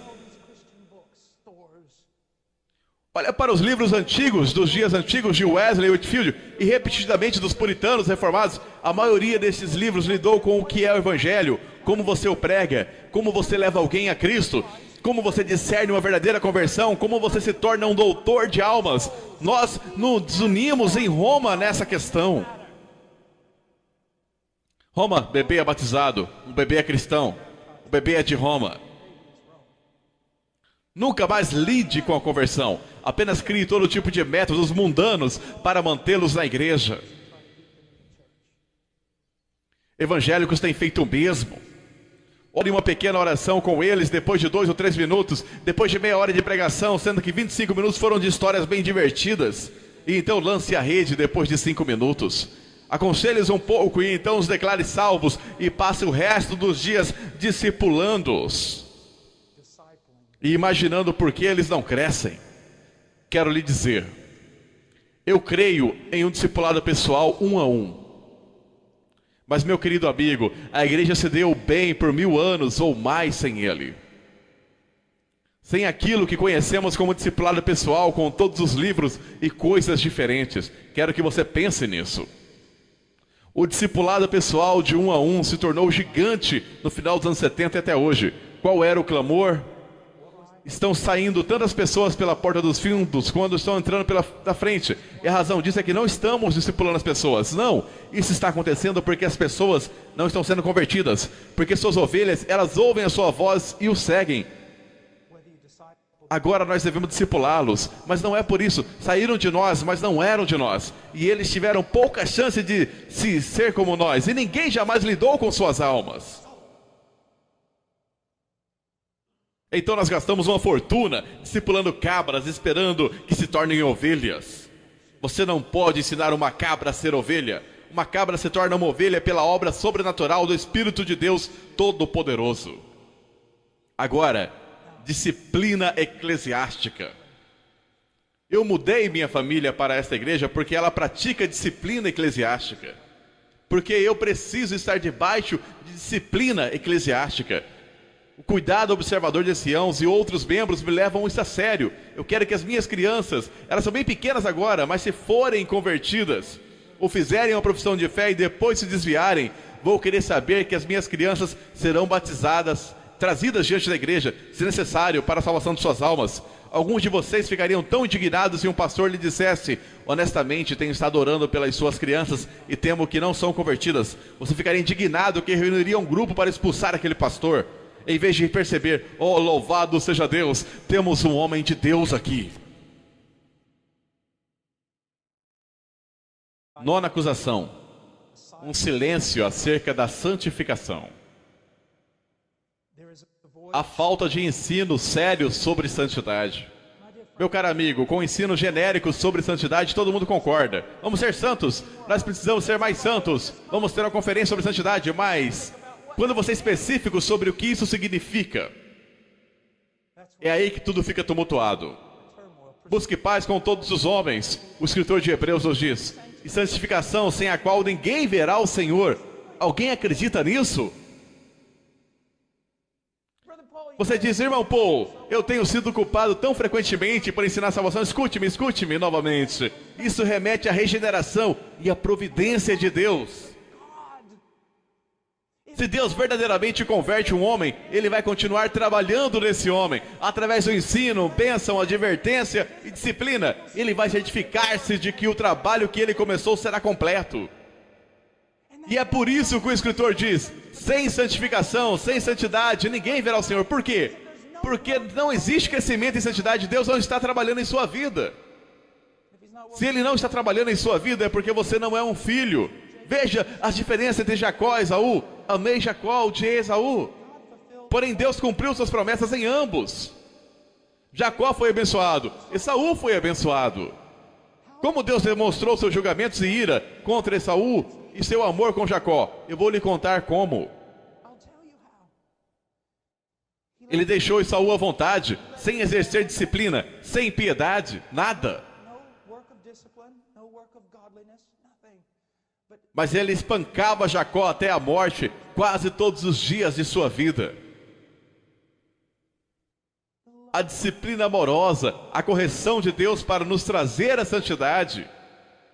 Olha para os livros antigos, dos dias antigos de Wesley e Whitefield, e repetidamente dos puritanos reformados. A maioria desses livros lidou com o que é o Evangelho, como você o prega, como você leva alguém a Cristo, como você discerne uma verdadeira conversão, como você se torna um doutor de almas. Nós nos unimos em Roma nessa questão. Roma, bebê é batizado, o bebê é cristão, o bebê é de Roma. Nunca mais lide com a conversão, apenas crie todo tipo de métodos mundanos para mantê-los na igreja. Evangélicos têm feito o mesmo. Ore uma pequena oração com eles depois de 2 ou 3 minutos, depois de meia hora de pregação, sendo que 25 minutos foram de histórias bem divertidas. E então lance a rede depois de 5 minutos. Aconselhe-os um pouco e então os declare salvos e passe o resto dos dias discipulando-os e imaginando por que eles não crescem. Quero lhe dizer, eu creio em um discipulado pessoal 1 a 1. Mas, meu querido amigo, a igreja se deu bem por 1000 anos ou mais sem ele. Sem aquilo que conhecemos como discipulado pessoal, com todos os livros e coisas diferentes. Quero que você pense nisso. O discipulado pessoal de 1 a 1 se tornou gigante no final dos anos 70 e até hoje. Qual era o clamor? Estão saindo tantas pessoas pela porta dos fundos quando estão entrando da frente. E a razão disso é que não estamos discipulando as pessoas. Não, isso está acontecendo porque as pessoas não estão sendo convertidas. Porque suas ovelhas, elas ouvem a sua voz e o seguem. Agora nós devemos discipulá-los, mas não é por isso. Saíram de nós, mas não eram de nós. E eles tiveram pouca chance de ser como nós. E ninguém jamais lidou com suas almas. Então nós gastamos uma fortuna discipulando cabras, esperando que se tornem ovelhas. Você não pode ensinar uma cabra a ser ovelha. Uma cabra se torna uma ovelha pela obra sobrenatural do Espírito de Deus Todo-Poderoso. Agora, disciplina eclesiástica. Eu mudei minha família para esta igreja porque ela pratica disciplina eclesiástica. Porque eu preciso estar debaixo de disciplina eclesiástica. O cuidado observador de anciãos e outros membros me levam isso a sério. Eu quero que as minhas crianças, elas são bem pequenas agora, mas se forem convertidas, ou fizerem uma profissão de fé e depois se desviarem, vou querer saber que as minhas crianças serão batizadas, trazidas diante da igreja, se necessário, para a salvação de suas almas. Alguns de vocês ficariam tão indignados se um pastor lhe dissesse: honestamente, tenho estado orando pelas suas crianças e temo que não são convertidas. Você ficaria indignado que reuniria um grupo para expulsar aquele pastor. Em vez de perceber, oh, louvado seja Deus, temos um homem de Deus aqui. 9ª acusação. Um silêncio acerca da santificação. A falta de ensino sério sobre santidade. Meu caro amigo, com o ensino genérico sobre santidade, todo mundo concorda. Vamos ser santos, nós precisamos ser mais santos. Vamos ter uma conferência sobre santidade, mas quando você é específico sobre o que isso significa, é aí que tudo fica tumultuado. Busque paz com todos os homens, o escritor de Hebreus nos diz, e santificação sem a qual ninguém verá o Senhor. Alguém acredita nisso? Você diz: irmão Paul, eu tenho sido culpado tão frequentemente por ensinar a salvação. Escute-me novamente. Isso remete à regeneração e à providência de Deus. Se Deus verdadeiramente converte um homem, Ele vai continuar trabalhando nesse homem, através do ensino, bênção, advertência e disciplina. Ele vai certificar-se de que o trabalho que Ele começou será completo. E é por isso que o escritor diz: sem santificação, sem santidade, ninguém verá o Senhor. Por quê? Porque não existe crescimento em santidade. Deus não está trabalhando em sua vida. Se Ele não está trabalhando em sua vida, é porque você não é um filho. Veja as diferenças entre Jacó e Esaú. Amei Jacó, odiei Esaú. Porém Deus cumpriu suas promessas em ambos. Jacó foi abençoado, Esaú foi abençoado. Como Deus demonstrou seus julgamentos e ira contra Esaú e seu amor com Jacó? Eu vou lhe contar como. Ele deixou Esaú à vontade, sem exercer disciplina, sem piedade, nada. Mas ele espancava Jacó até a morte, quase todos os dias de sua vida. A disciplina amorosa, a correção de Deus para nos trazer a santidade.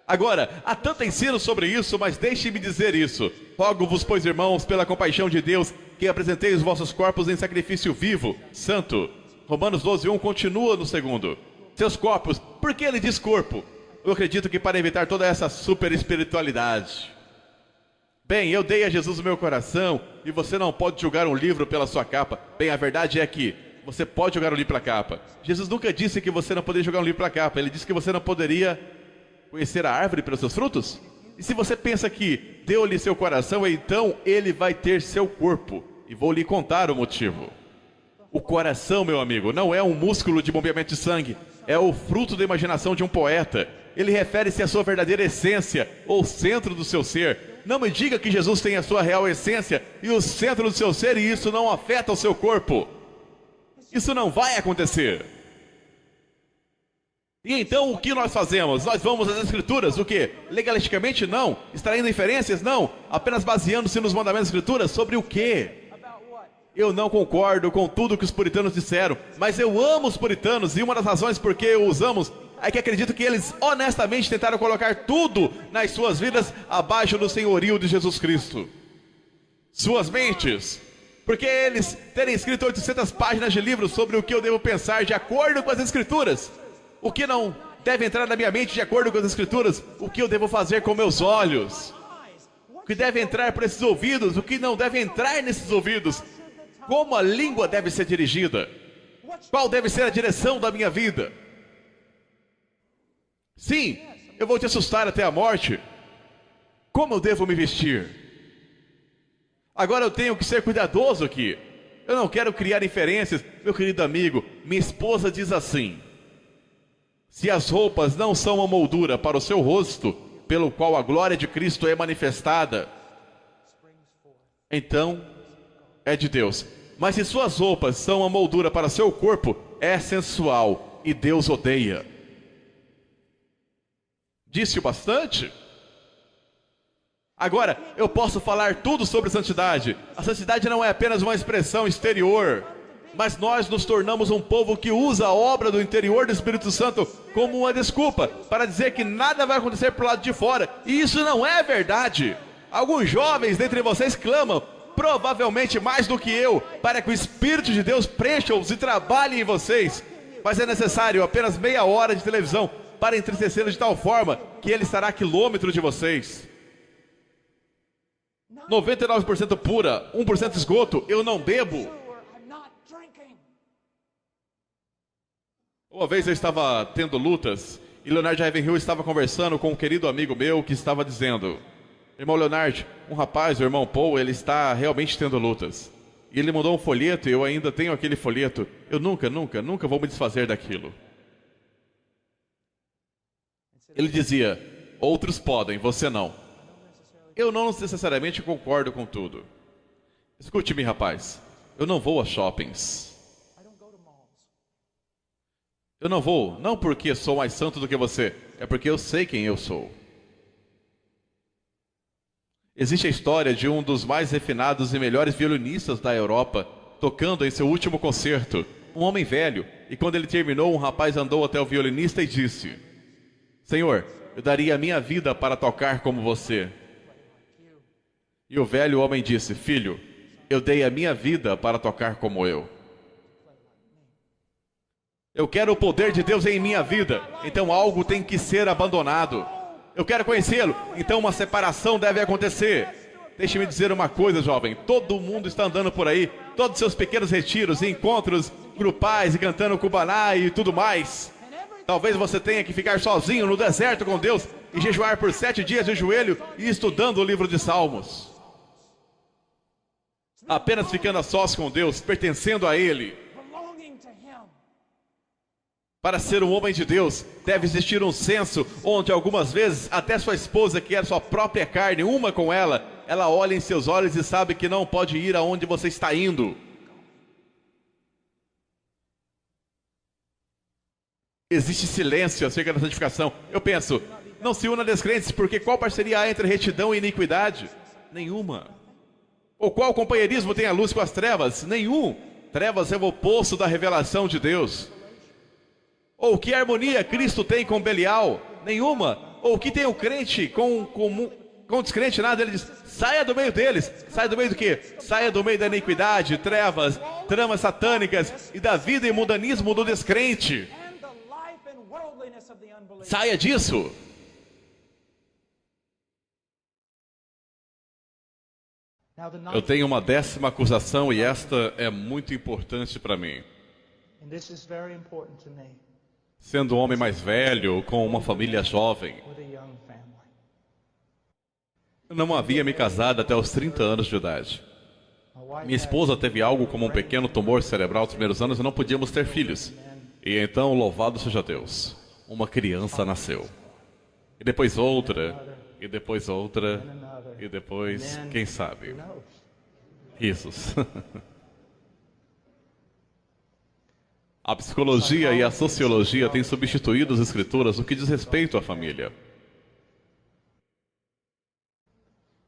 Agora, há tanto ensino sobre isso, mas deixe-me dizer isso. Rogo-vos, pois, irmãos, pela compaixão de Deus, que apresentei os vossos corpos em sacrifício vivo, santo. Romanos 12:1 continua no 2. Seus corpos, por que ele diz corpo? Eu acredito que para evitar toda essa super espiritualidade. Bem, eu dei a Jesus o meu coração e você não pode julgar um livro pela sua capa. Bem, a verdade é que você pode julgar um livro pela capa. Jesus nunca disse que você não poderia julgar um livro pela capa. Ele disse que você não poderia conhecer a árvore pelos seus frutos. E se você pensa que deu-lhe seu coração, então ele vai ter seu corpo. E vou lhe contar o motivo. O coração, meu amigo, não é um músculo de bombeamento de sangue. é o fruto da imaginação de um poeta. Ele refere-se à sua verdadeira essência, ou centro do seu ser. Não me diga que Jesus tem a sua real essência e o centro do seu ser, e isso não afeta o seu corpo. Isso não vai acontecer. E então o que nós fazemos? Nós vamos às Escrituras, o quê? Legalisticamente não, extraindo inferências não, apenas baseando-se nos mandamentos das Escrituras. Sobre o quê? Eu não concordo com tudo que os puritanos disseram, mas eu amo os puritanos, e uma das razões por que os amo é que acredito que eles honestamente tentaram colocar tudo nas suas vidas abaixo do senhorio de Jesus Cristo. Suas mentes. Porque eles terem escrito 800 páginas de livros sobre o que eu devo pensar de acordo com as Escrituras. O que não deve entrar na minha mente de acordo com as Escrituras. O que eu devo fazer com meus olhos. O que deve entrar por esses ouvidos. O que não deve entrar nesses ouvidos. Como a língua deve ser dirigida. Qual deve ser a direção da minha vida. Sim, eu vou te assustar até a morte. Como eu devo me vestir? Agora eu tenho que ser cuidadoso aqui. Eu não quero criar inferências. Meu querido amigo, minha esposa diz assim: se as roupas não são uma moldura para o seu rosto, pelo qual a glória de Cristo é manifestada, então é de Deus. Mas se suas roupas são uma moldura para seu corpo, é sensual e Deus odeia. Disse o bastante? Agora, eu posso falar tudo sobre santidade. A santidade não é apenas uma expressão exterior, mas nós nos tornamos um povo que usa a obra do interior do Espírito Santo como uma desculpa para dizer que nada vai acontecer pro lado de fora. E isso não é verdade. Alguns jovens dentre vocês clamam, provavelmente mais do que eu, para que o Espírito de Deus preencha-os e trabalhe em vocês. Mas é necessário apenas meia hora de televisão para entristecê-los de tal forma que ele estará a quilômetro de vocês. 99% pura, 1% esgoto, eu não bebo. Uma vez eu estava tendo lutas e Leonard Ravenhill estava conversando com um querido amigo meu que estava dizendo: irmão Leonard, um rapaz, o irmão Paul, ele está realmente tendo lutas. E ele mandou um folheto e eu ainda tenho aquele folheto. Eu nunca vou me desfazer daquilo. Ele dizia: outros podem, você não. Eu não necessariamente concordo com tudo. Escute-me, rapaz. Eu não vou a shoppings. Eu não vou, não porque sou mais santo do que você, é porque eu sei quem eu sou. Existe a história de um dos mais refinados e melhores violinistas da Europa, tocando em seu último concerto, um homem velho, e quando ele terminou, um rapaz andou até o violinista e disse: Senhor, eu daria a minha vida para tocar como você. E o velho homem disse: filho, eu dei a minha vida para tocar como eu. Eu quero o poder de Deus em minha vida, então algo tem que ser abandonado. Eu quero conhecê-lo, então uma separação deve acontecer. Deixe-me dizer uma coisa, jovem, todo mundo está andando por aí, todos os seus pequenos retiros e encontros grupais e cantando cubaná e tudo mais. Talvez você tenha que ficar sozinho no deserto com Deus e jejuar por 7 dias de joelho e estudando o livro de Salmos. Apenas ficando a sós com Deus, pertencendo a Ele. Para ser um homem de Deus, deve existir um senso onde algumas vezes até sua esposa, que é sua própria carne, uma com ela, ela olha em seus olhos e sabe que não pode ir aonde você está indo. Existe silêncio acerca da santificação. Eu penso, não se una a descrentes, porque qual parceria há entre retidão e iniquidade? Nenhuma. Ou qual companheirismo tem a luz com as trevas? Nenhum. Trevas é o oposto da revelação de Deus. Ou que harmonia Cristo tem com Belial? Nenhuma. Ou que tem o crente com o descrente? Nada. Ele diz, saia do meio deles. Saia do meio do quê? Saia do meio da iniquidade, trevas, tramas satânicas e da vida e mundanismo do descrente. Saia disso. Eu tenho uma 10ª acusação e esta é muito importante para mim. Sendo um homem mais velho, com uma família jovem, eu não havia me casado até os 30 anos de idade. Minha esposa teve algo como um pequeno tumor cerebral nos primeiros anos e não podíamos ter filhos. E então, louvado seja Deus, uma criança nasceu. E depois outra, e depois outra, e depois, quem sabe? Risos. A psicologia e a sociologia têm substituído as escrituras no que diz respeito à família.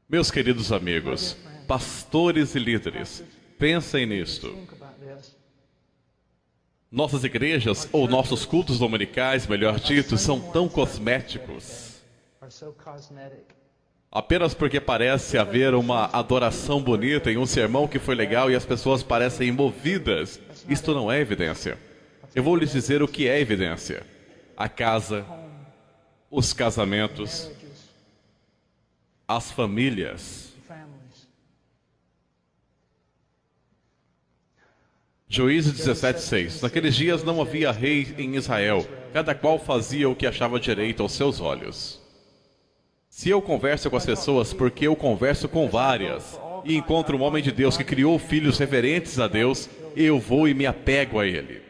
Meus queridos amigos, pastores e líderes, pensem nisto. Nossas igrejas, ou nossos cultos dominicais, melhor dito, são tão cosméticos. Apenas porque parece haver uma adoração bonita em um sermão que foi legal e as pessoas parecem movidas. Isto não é evidência. Eu vou lhes dizer o que é evidência. A casa, os casamentos, as famílias. Juízes 17:6. Naqueles dias não havia rei em Israel, cada qual fazia o que achava direito aos seus olhos. Se eu converso com as pessoas, porque eu converso com várias, e encontro um homem de Deus que criou filhos reverentes a Deus, eu vou e me apego a ele.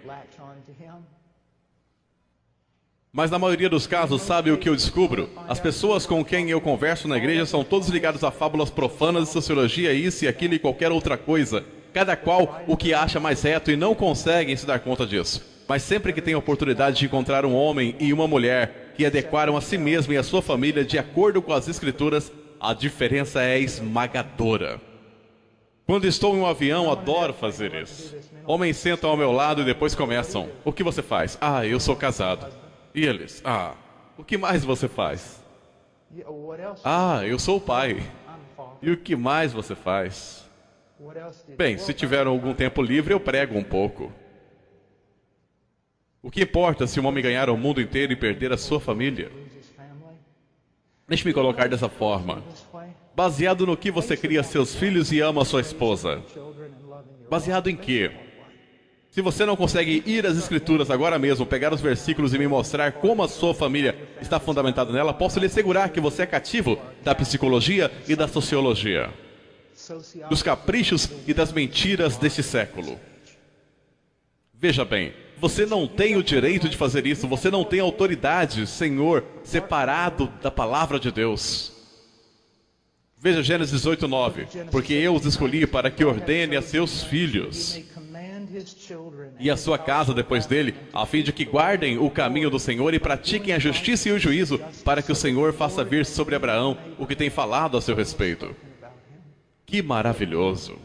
Mas na maioria dos casos, sabe o que eu descubro? As pessoas com quem eu converso na igreja são todos ligados a fábulas profanas de sociologia, isso e aquilo e qualquer outra coisa. Cada qual o que acha mais reto e não conseguem se dar conta disso. Mas sempre que tem a oportunidade de encontrar um homem e uma mulher que adequaram a si mesmo e a sua família de acordo com as escrituras, a diferença é esmagadora. Quando estou em um avião, adoro fazer isso. Homens sentam ao meu lado e depois começam. O que você faz? Ah, eu sou casado. E eles? Ah, o que mais você faz? Ah, eu sou o pai. E o que mais você faz? Bem, se tiver algum tempo livre, eu prego um pouco. O que importa se um homem ganhar o mundo inteiro e perder a sua família? Deixe-me colocar dessa forma. Baseado no que você cria seus filhos e ama sua esposa? Baseado em quê? Se você não consegue ir às escrituras agora mesmo, pegar os versículos e me mostrar como a sua família está fundamentada nela, posso lhe assegurar que você é cativo da psicologia e da sociologia, dos caprichos e das mentiras deste século. Veja bem, você não tem o direito de fazer isso, você não tem autoridade, Senhor, separado da palavra de Deus. Veja Gênesis 18:9. Porque eu os escolhi para que ordene a seus filhos e a sua casa depois dele, a fim de que guardem o caminho do Senhor e pratiquem a justiça e o juízo, para que o Senhor faça vir sobre Abraão o que tem falado a seu respeito. Que maravilhoso!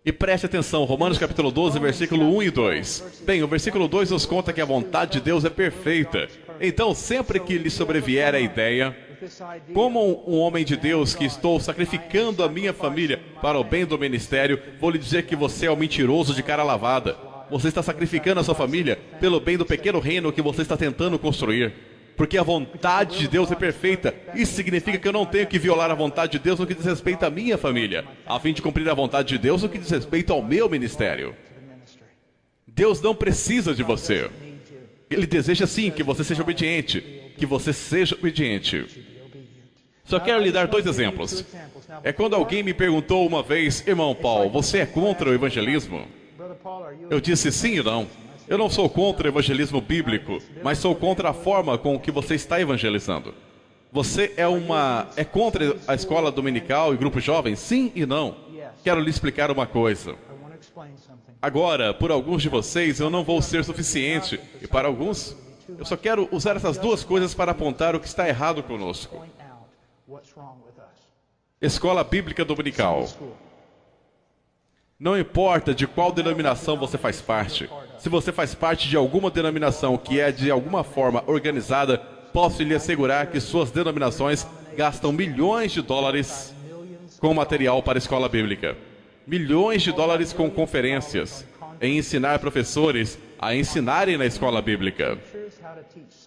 E preste atenção, Romanos capítulo 12, versículo 1 e 2. Bem, o versículo 2 nos conta que a vontade de Deus é perfeita. Então, sempre que lhe sobrevier a ideia, como um homem de Deus que estou sacrificando a minha família para o bem do ministério, vou lhe dizer que você é um mentiroso de cara lavada. Você está sacrificando a sua família pelo bem do pequeno reino que você está tentando construir. Porque a vontade de Deus é perfeita. Isso significa que eu não tenho que violar a vontade de Deus no que diz respeito à minha família, a fim de cumprir a vontade de Deus no que diz respeito ao meu ministério. Deus não precisa de você. Ele deseja sim que você seja obediente. Que você seja obediente. Só quero lhe dar 2 exemplos. É quando alguém me perguntou uma vez: irmão Paul, você é contra o evangelismo? Eu disse sim e não. Eu não sou contra o evangelismo bíblico, mas sou contra a forma com que você está evangelizando. Você é contra a escola dominical e grupo jovem? Sim e não. Quero lhe explicar uma coisa. Agora, por alguns de vocês, eu não vou ser suficiente. E para alguns, eu só quero usar essas 2 coisas para apontar o que está errado conosco. Escola bíblica dominical. Não importa de qual denominação você faz parte. Se você faz parte de alguma denominação que é de alguma forma organizada, posso lhe assegurar que suas denominações gastam milhões de dólares com material para a escola bíblica. Milhões de dólares com conferências, em ensinar professores a ensinarem na escola bíblica.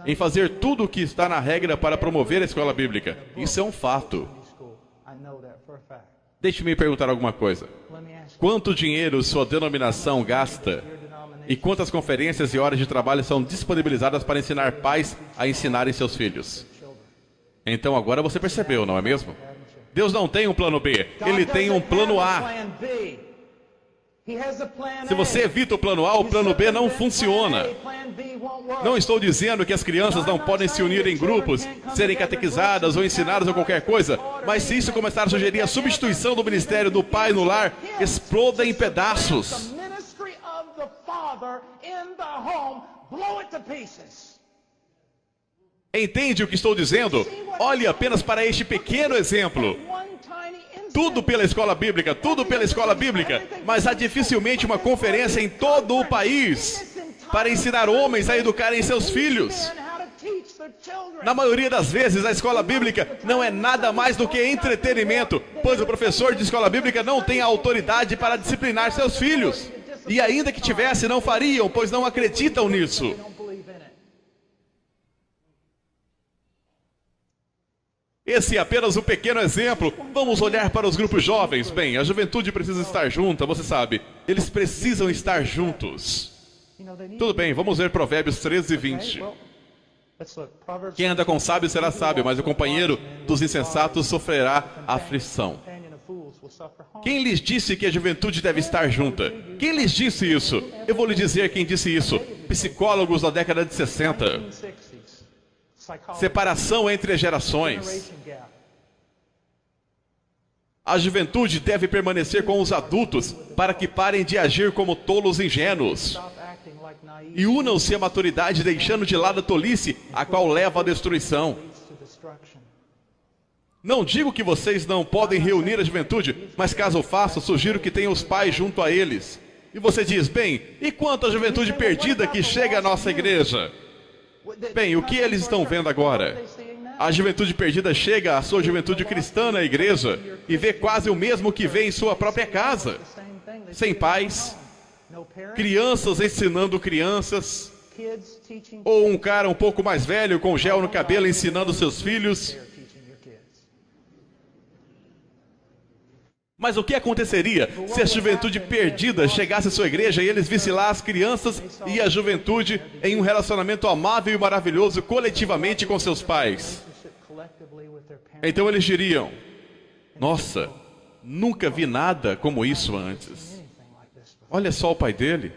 Em fazer tudo o que está na regra para promover a escola bíblica. Isso é um fato. Deixe-me perguntar alguma coisa. Quanto dinheiro sua denominação gasta e quantas conferências e horas de trabalho são disponibilizadas para ensinar pais a ensinarem seus filhos? Então agora você percebeu, não é mesmo? Deus não tem um plano B, Ele tem um plano A. Se você evita o plano A, o plano B não funciona. Não estou dizendo que as crianças não podem se unir em grupos, serem catequizadas ou ensinadas ou qualquer coisa, mas se isso começar a sugerir a substituição do ministério do pai no lar, exploda em pedaços. Entende o que estou dizendo? Olhe apenas para este pequeno exemplo. Tudo pela escola bíblica, tudo pela escola bíblica, mas há dificilmente uma conferência em todo o país para ensinar homens a educarem seus filhos. Na maioria das vezes, a escola bíblica não é nada mais do que entretenimento, pois o professor de escola bíblica não tem a autoridade para disciplinar seus filhos. E ainda que tivesse, não fariam, pois não acreditam nisso. Esse é apenas um pequeno exemplo. Vamos olhar para os grupos jovens. Bem, a juventude precisa estar junta, você sabe. Eles precisam estar juntos. Tudo bem, vamos ver Provérbios 13 e 20. Quem anda com sábio será sábio, mas o companheiro dos insensatos sofrerá aflição. Quem lhes disse que a juventude deve estar junta? Quem lhes disse isso? Eu vou lhe dizer quem disse isso. Psicólogos da década de 60. Separação entre as gerações. A juventude deve permanecer com os adultos para que parem de agir como tolos ingênuos. E unam-se à maturidade, deixando de lado a tolice, a qual leva à destruição. Não digo que vocês não podem reunir a juventude, mas caso façam, sugiro que tenham os pais junto a eles. E você diz, bem, e quanto à juventude perdida que chega à nossa igreja? Bem, o que eles estão vendo agora? A juventude perdida chega à sua juventude cristã na igreja e vê quase o mesmo que vê em sua própria casa. Sem pais, crianças ensinando crianças, ou um cara um pouco mais velho com gel no cabelo ensinando seus filhos. Mas o que aconteceria se a juventude perdida chegasse à sua igreja e eles vissem lá as crianças e a juventude em um relacionamento amável e maravilhoso coletivamente com seus pais? Então eles diriam, nossa, nunca vi nada como isso antes. Olha só o pai dele,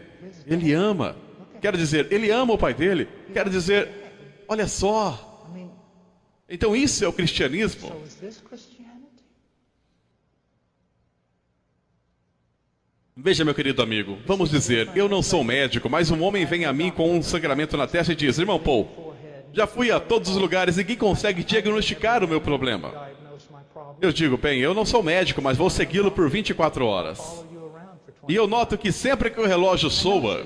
ele ama. Quero dizer, ele ama o pai dele. Quero dizer, olha só. Então isso é o cristianismo. Veja, meu querido amigo, vamos dizer, eu não sou médico, mas um homem vem a mim com um sangramento na testa e diz, irmão Paul, já fui a todos os lugares, ninguém consegue diagnosticar o meu problema. Eu digo, bem, eu não sou médico, mas vou segui-lo por 24 horas. E eu noto que sempre que o relógio soa,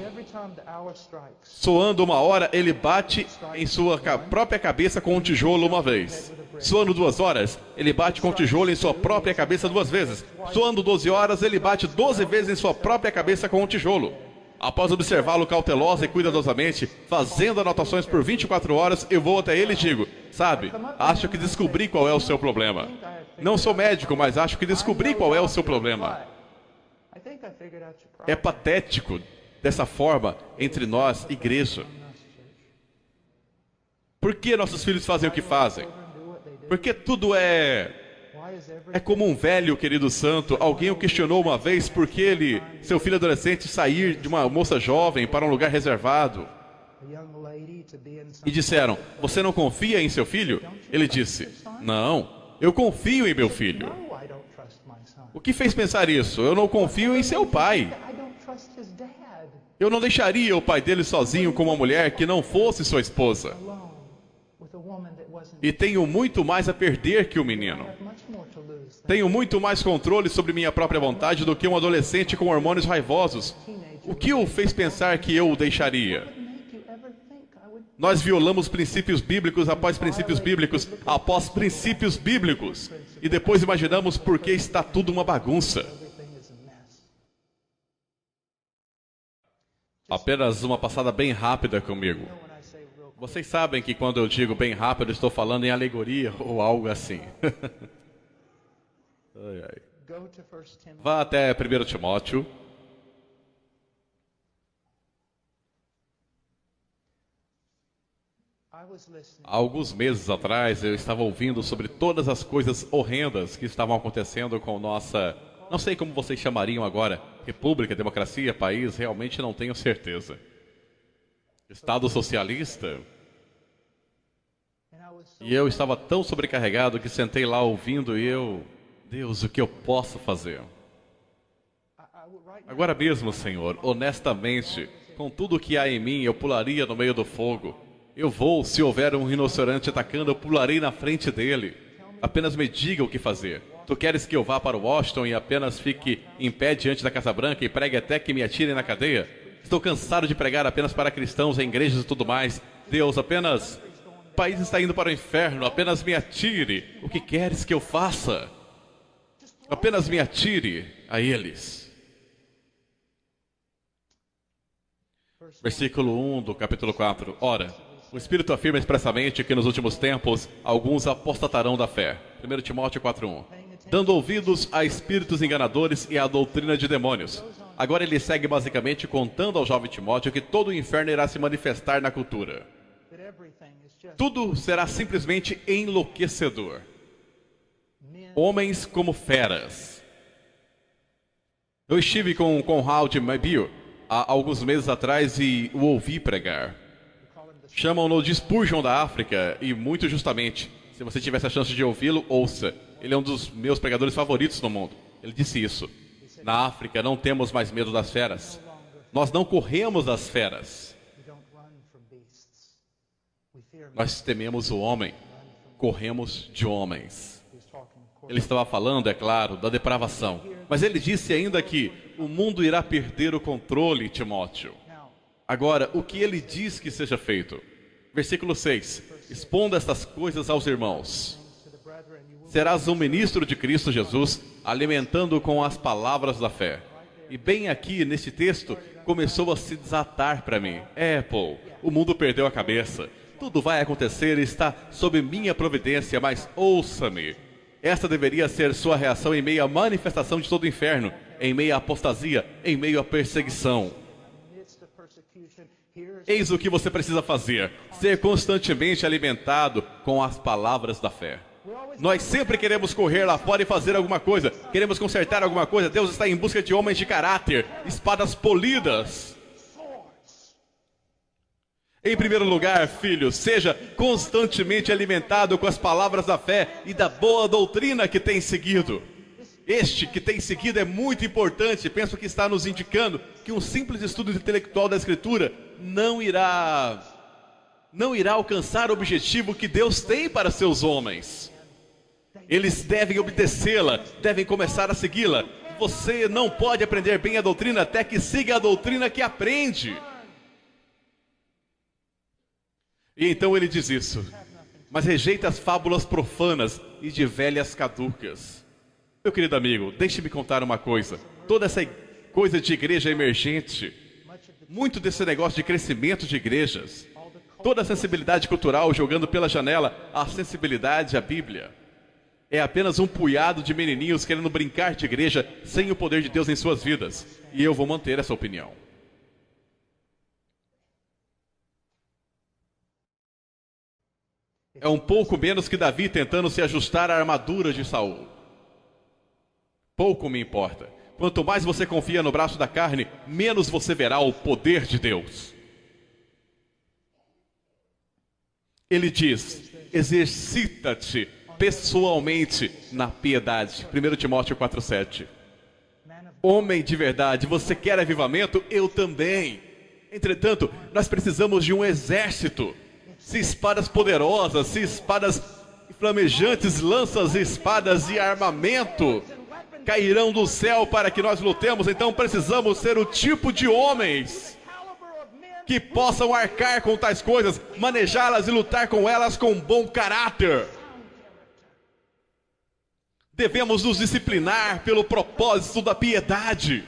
soando 1 hora, ele bate em sua própria cabeça com um tijolo uma vez. Soando 2 horas, ele bate com o tijolo em sua própria cabeça 2 vezes. Soando 12 horas, ele bate 12 vezes em sua própria cabeça com o tijolo. Após observá-lo cautelosa e cuidadosamente, fazendo anotações por 24 horas, eu vou até ele e digo, sabe, acho que descobri qual é o seu problema. Não sou médico, mas acho que descobri qual é o seu problema. É patético dessa forma entre nós, igreja. Por que nossos filhos fazem o que fazem? Porque tudo é como um velho, querido santo. Alguém o questionou uma vez por que seu filho adolescente sair de uma moça jovem para um lugar reservado. E disseram, você não confia em seu filho? Ele disse, não, eu confio em meu filho. O que fez pensar isso? Eu não confio em seu pai. Eu não deixaria o pai dele sozinho com uma mulher que não fosse sua esposa. E tenho muito mais a perder que o menino. Tenho muito mais controle sobre minha própria vontade do que um adolescente com hormônios raivosos. O que o fez pensar que eu o deixaria? Nós violamos princípios bíblicos após princípios bíblicos, após princípios bíblicos. E depois imaginamos por que está tudo uma bagunça. Apenas uma passada bem rápida comigo. Vocês sabem que quando eu digo bem rápido, estou falando em alegoria ou algo assim. Ai, ai. Vá até 1 Timóteo. Há alguns meses atrás, eu estava ouvindo sobre todas as coisas horrendas que estavam acontecendo com nossa Não sei como vocês chamariam agora, república, democracia, país, realmente não tenho certeza. Estado socialista? E eu estava tão sobrecarregado que sentei lá ouvindo e Deus, o que eu posso fazer? Agora mesmo, Senhor, honestamente, com tudo que há em mim, eu pularia no meio do fogo. Eu vou, se houver um rinoceronte atacando, eu pularei na frente dele. Apenas me diga o que fazer. Tu queres que eu vá para Washington e apenas fique em pé diante da Casa Branca e pregue até que me atirem na cadeia? Estou cansado de pregar apenas para cristãos em igrejas e tudo mais. Deus, apenas... O país está indo para o inferno, apenas me atire. O que queres que eu faça? Apenas me atire a eles. Versículo 1 do capítulo 4. Ora, o Espírito afirma expressamente que nos últimos tempos alguns apostatarão da fé. 1 Timóteo 4:1. Dando ouvidos a espíritos enganadores e à doutrina de demônios. Agora ele segue basicamente contando ao jovem Timóteo que todo o inferno irá se manifestar na cultura. Tudo será simplesmente enlouquecedor. Homens como feras. Eu estive com Howard Maybeer há alguns meses atrás e o ouvi pregar. Chamam-no de Spurgeon da África e muito justamente. Se você tivesse a chance de ouvi-lo, ouça. Ele é um dos meus pregadores favoritos no mundo. Ele disse isso. Na África não temos mais medo das feras. Nós não corremos das feras. Nós tememos o homem. Corremos de homens. Ele estava falando, é claro, da depravação. Mas ele disse ainda que o mundo irá perder o controle, Timóteo. Agora, o que ele diz que seja feito? Versículo 6. Expondo estas coisas aos irmãos. Serás um ministro de Cristo Jesus, alimentando com as palavras da fé. E bem aqui, neste texto, começou a se desatar para mim. Paul, o mundo perdeu a cabeça. Tudo vai acontecer e está sob minha providência, mas ouça-me. Esta deveria ser sua reação em meio à manifestação de todo o inferno, em meio à apostasia, em meio à perseguição. Eis o que você precisa fazer: ser constantemente alimentado com as palavras da fé. Nós sempre queremos correr lá fora e fazer alguma coisa, queremos consertar alguma coisa. Deus está em busca de homens de caráter, espadas polidas. Em primeiro lugar, filho, seja constantemente alimentado com as palavras da fé e da boa doutrina que tem seguido. Este que tem seguido é muito importante. Penso que está nos indicando que um simples estudo intelectual da Escritura não irá alcançar o objetivo que Deus tem para seus homens. Eles devem obedecê-la, devem começar a segui-la. Você não pode aprender bem a doutrina até que siga a doutrina que aprende. E então ele diz isso. Mas rejeita as fábulas profanas e de velhas caducas. Meu querido amigo, deixe-me contar uma coisa. Toda essa coisa de igreja emergente, muito desse negócio de crescimento de igrejas, toda a sensibilidade cultural jogando pela janela a sensibilidade à Bíblia, é apenas um punhado de menininhos querendo brincar de igreja sem o poder de Deus em suas vidas. E eu vou manter essa opinião. É um pouco menos que Davi tentando se ajustar à armadura de Saul. Pouco me importa. Quanto mais você confia no braço da carne, menos você verá o poder de Deus. Ele diz: exercita-te pessoalmente na piedade. 1 Timóteo 4:7. Homem de verdade, você quer avivamento? Eu também. Entretanto, nós precisamos de um exército. Se espadas poderosas, se espadas flamejantes, lanças, espadas e armamento cairão do céu para que nós lutemos, então precisamos ser o tipo de homens que possam arcar com tais coisas, manejá-las e lutar com elas com bom caráter. Devemos nos disciplinar pelo propósito da piedade.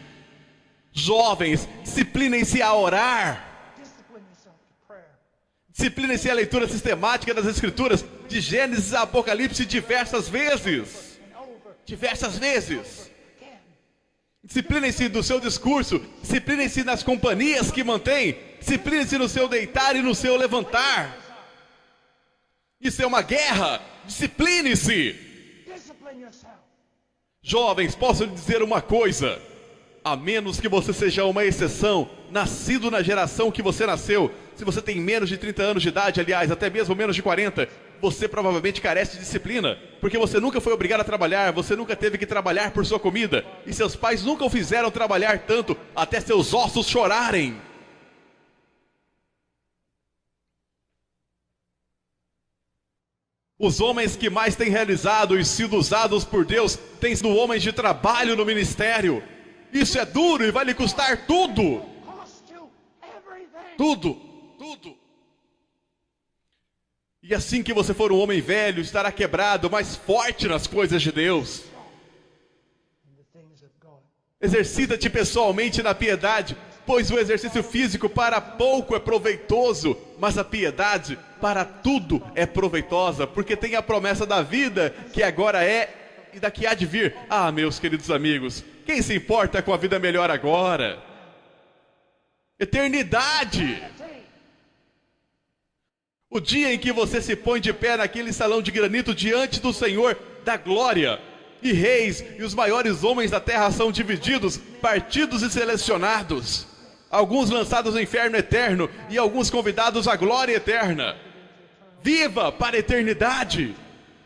Jovens, disciplinem-se a orar. Disciplinem-se a leitura sistemática das Escrituras, de Gênesis a Apocalipse, diversas vezes. Diversas vezes. Disciplinem-se do seu discurso, disciplinem-se nas companhias que mantém, disciplinem-se no seu deitar e no seu levantar. Isso é uma guerra. Discipline-se. Jovens, posso lhe dizer uma coisa: a menos que você seja uma exceção, nascido na geração que você nasceu, se você tem menos de 30 anos de idade, aliás, até mesmo menos de 40, você provavelmente carece de disciplina, porque você nunca foi obrigado a trabalhar, você nunca teve que trabalhar por sua comida, e seus pais nunca o fizeram trabalhar tanto até seus ossos chorarem. Os homens que mais têm realizado e sido usados por Deus têm sido homens de trabalho no ministério. Isso é duro e vai lhe custar tudo. Tudo, tudo. E assim que você for um homem velho, estará quebrado, mas forte nas coisas de Deus. Exercita-te pessoalmente na piedade, pois o exercício físico para pouco é proveitoso, mas a piedade para tudo é proveitosa, porque tem a promessa da vida, que agora é e daqui há de vir. Ah, meus queridos amigos, quem se importa com a vida melhor agora? Eternidade! O dia em que você se põe de pé naquele salão de granito diante do Senhor da glória, e reis e os maiores homens da terra são divididos, partidos e selecionados, alguns lançados no inferno eterno e alguns convidados à glória eterna. Viva para a eternidade!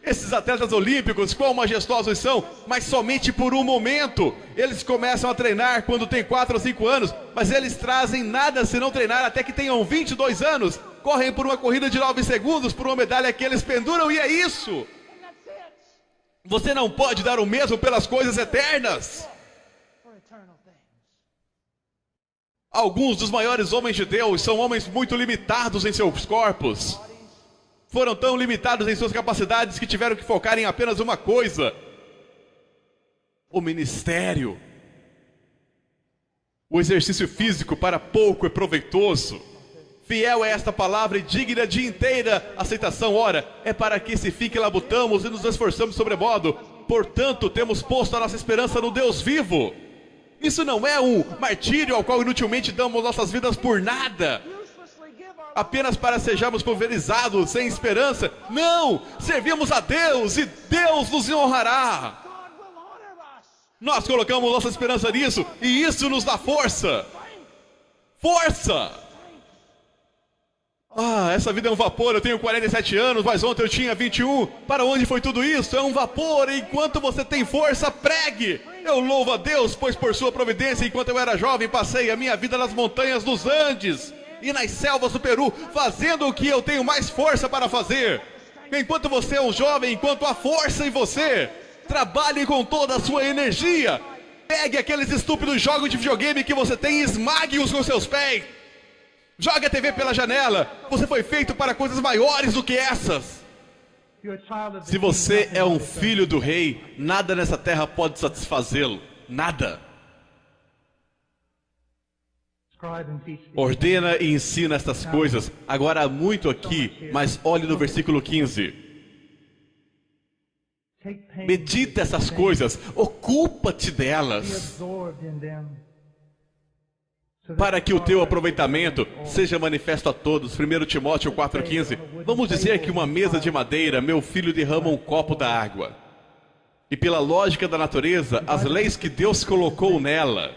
Esses atletas olímpicos, quão majestosos são, mas somente por um momento. Eles começam a treinar quando têm 4 ou 5 anos, mas eles trazem nada se não treinar até que tenham 22 anos. Correm por uma corrida de 9 segundos, por uma medalha que eles penduram, e é isso. Você não pode dar o mesmo pelas coisas eternas. Alguns dos maiores homens de Deus são homens muito limitados em seus corpos. Foram tão limitados em suas capacidades que tiveram que focar em apenas uma coisa: o ministério. O exercício físico para pouco é proveitoso. Fiel é esta palavra e digna de inteira aceitação. Ora, é para que se fique labutamos e nos esforçamos sobremodo. Portanto, temos posto a nossa esperança no Deus vivo. Isso não é um martírio ao qual inutilmente damos nossas vidas por nada, apenas para sejamos pulverizados sem esperança. Não! Servimos a Deus e Deus nos honrará. Nós colocamos nossa esperança nisso e isso nos dá força. Força! Ah, essa vida é um vapor, eu tenho 47 anos, mas ontem eu tinha 21. Para onde foi tudo isso? É um vapor, e enquanto você tem força, pregue. Eu louvo a Deus, pois por sua providência, enquanto eu era jovem, passei a minha vida nas montanhas dos Andes e nas selvas do Peru, fazendo o que eu tenho mais força para fazer. Enquanto você é um jovem, enquanto há força em você, trabalhe com toda a sua energia. Pegue aqueles estúpidos jogos de videogame que você tem e esmague-os com seus pés. Jogue a TV pela janela. Você foi feito para coisas maiores do que essas. Se você é um filho do rei, nada nessa terra pode satisfazê-lo. Nada. Ordena e ensina estas coisas. Agora há muito aqui, mas olhe no versículo 15. Medita essas coisas, ocupa-te delas, para que o teu aproveitamento seja manifesto a todos. 1 Timóteo 4,15. Vamos dizer que uma mesa de madeira, meu filho derrama um copo da água. E pela lógica da natureza, as leis que Deus colocou nela,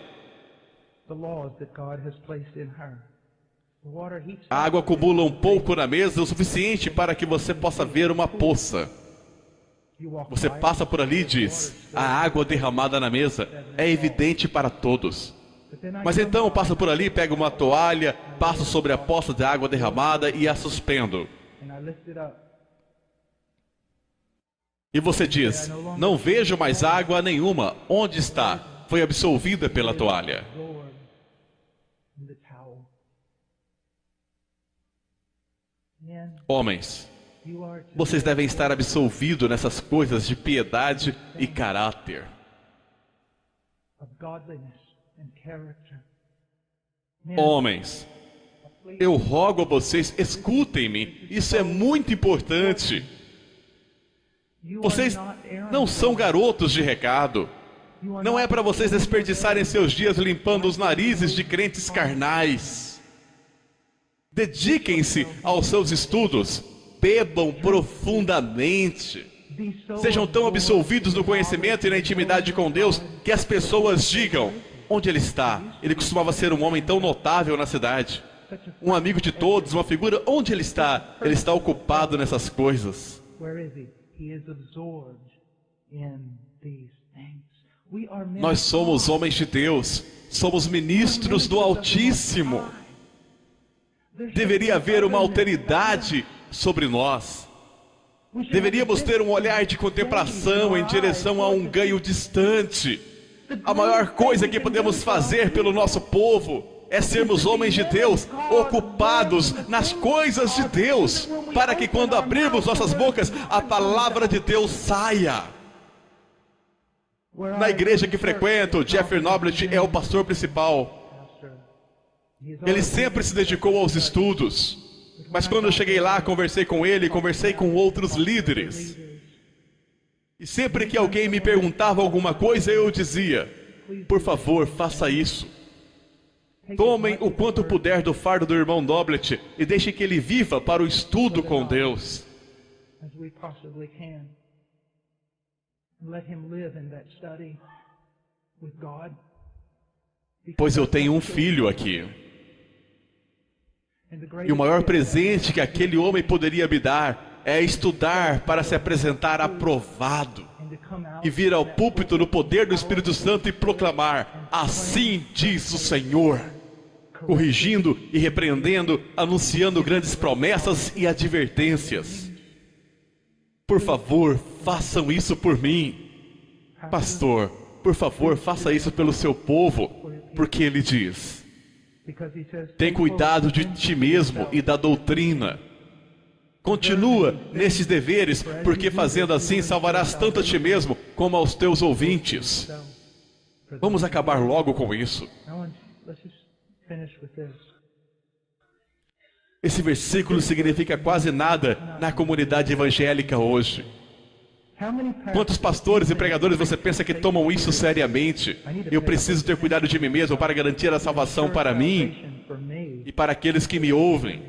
a água acumula um pouco na mesa, o suficiente para que você possa ver uma poça. Você passa por ali e diz: a água derramada na mesa é evidente para todos. Mas então eu passo por ali, pego uma toalha, passo sobre a poça de água derramada e a suspendo. E você diz: não vejo mais água nenhuma. Onde está? Foi absolvida pela toalha. Homens, vocês devem estar absolvidos nessas coisas de piedade e caráter. Homens, eu rogo a vocês, escutem-me, isso é muito importante. Vocês não são garotos de recado. Não é para vocês desperdiçarem seus dias limpando os narizes de crentes carnais. Dediquem-se aos seus estudos, bebam profundamente. Sejam tão absolvidos no conhecimento e na intimidade com Deus que as pessoas digam: onde ele está? Ele costumava ser um homem tão notável na cidade, um amigo de todos, uma figura. Onde ele está? Ele está ocupado nessas coisas. Nós somos homens de Deus, somos ministros do Altíssimo. Deveria haver uma alteridade sobre nós. Deveríamos ter um olhar de contemplação em direção a um ganho distante. A maior coisa que podemos fazer pelo nosso povo é sermos homens de Deus, ocupados nas coisas de Deus, para que quando abrirmos nossas bocas, a palavra de Deus saia. Na igreja que frequento, o Jeffrey Noblet é o pastor principal. Ele sempre se dedicou aos estudos. Mas quando eu cheguei lá, conversei com ele, conversei com outros líderes. E sempre que alguém me perguntava alguma coisa, eu dizia: por favor, faça isso. Tomem o quanto puder do fardo do irmão Noblet e deixem que ele viva para o estudo com Deus. Pois eu tenho um filho aqui. E o maior presente que aquele homem poderia me dar é estudar para se apresentar aprovado e vir ao púlpito no poder do Espírito Santo e proclamar: assim diz o Senhor, corrigindo e repreendendo, anunciando grandes promessas e advertências. Por favor, façam isso por mim. Pastor, por favor, faça isso pelo seu povo, porque ele diz: tem cuidado de ti mesmo e da doutrina. Continua nesses deveres, porque fazendo assim salvarás tanto a ti mesmo como aos teus ouvintes. Vamos acabar logo com isso. Esse versículo significa quase nada na comunidade evangélica hoje. Quantos pastores e pregadores você pensa que tomam isso seriamente? Eu preciso ter cuidado de mim mesmo para garantir a salvação para mim e para aqueles que me ouvem.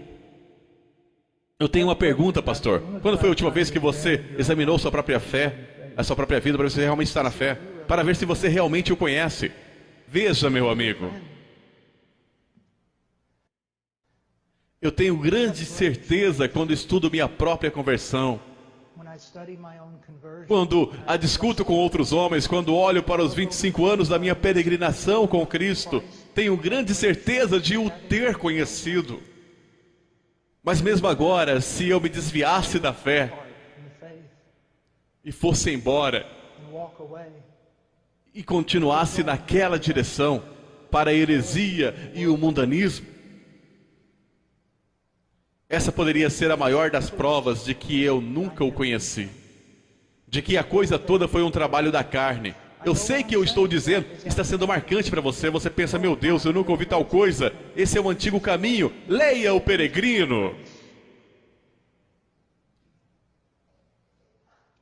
Eu tenho uma pergunta, pastor. Quando foi a última vez que você examinou sua própria fé, a sua própria vida, para ver se você realmente está na fé? Para ver se você realmente o conhece. Veja, meu amigo. Eu tenho grande certeza quando estudo minha própria conversão. Quando a discuto com outros homens, quando olho para os 25 anos da minha peregrinação com Cristo, tenho grande certeza de o ter conhecido. Mas mesmo agora, se eu me desviasse da fé e fosse embora e continuasse naquela direção para a heresia e o mundanismo, essa poderia ser a maior das provas de que eu nunca o conheci, de que a coisa toda foi um trabalho da carne. Eu sei que eu estou dizendo, está sendo marcante para você. Você pensa: meu Deus, eu nunca ouvi tal coisa. Esse é o antigo caminho. Leia o Peregrino.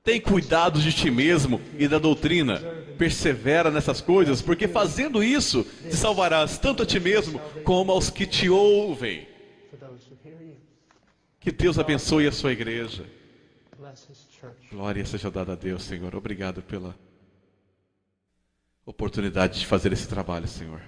Tem cuidado de ti mesmo e da doutrina. Persevera nessas coisas, porque fazendo isso, te salvarás tanto a ti mesmo como aos que te ouvem. Que Deus abençoe a sua igreja. Glória seja dada a Deus, Senhor. Obrigado pela oportunidade de fazer esse trabalho, Senhor.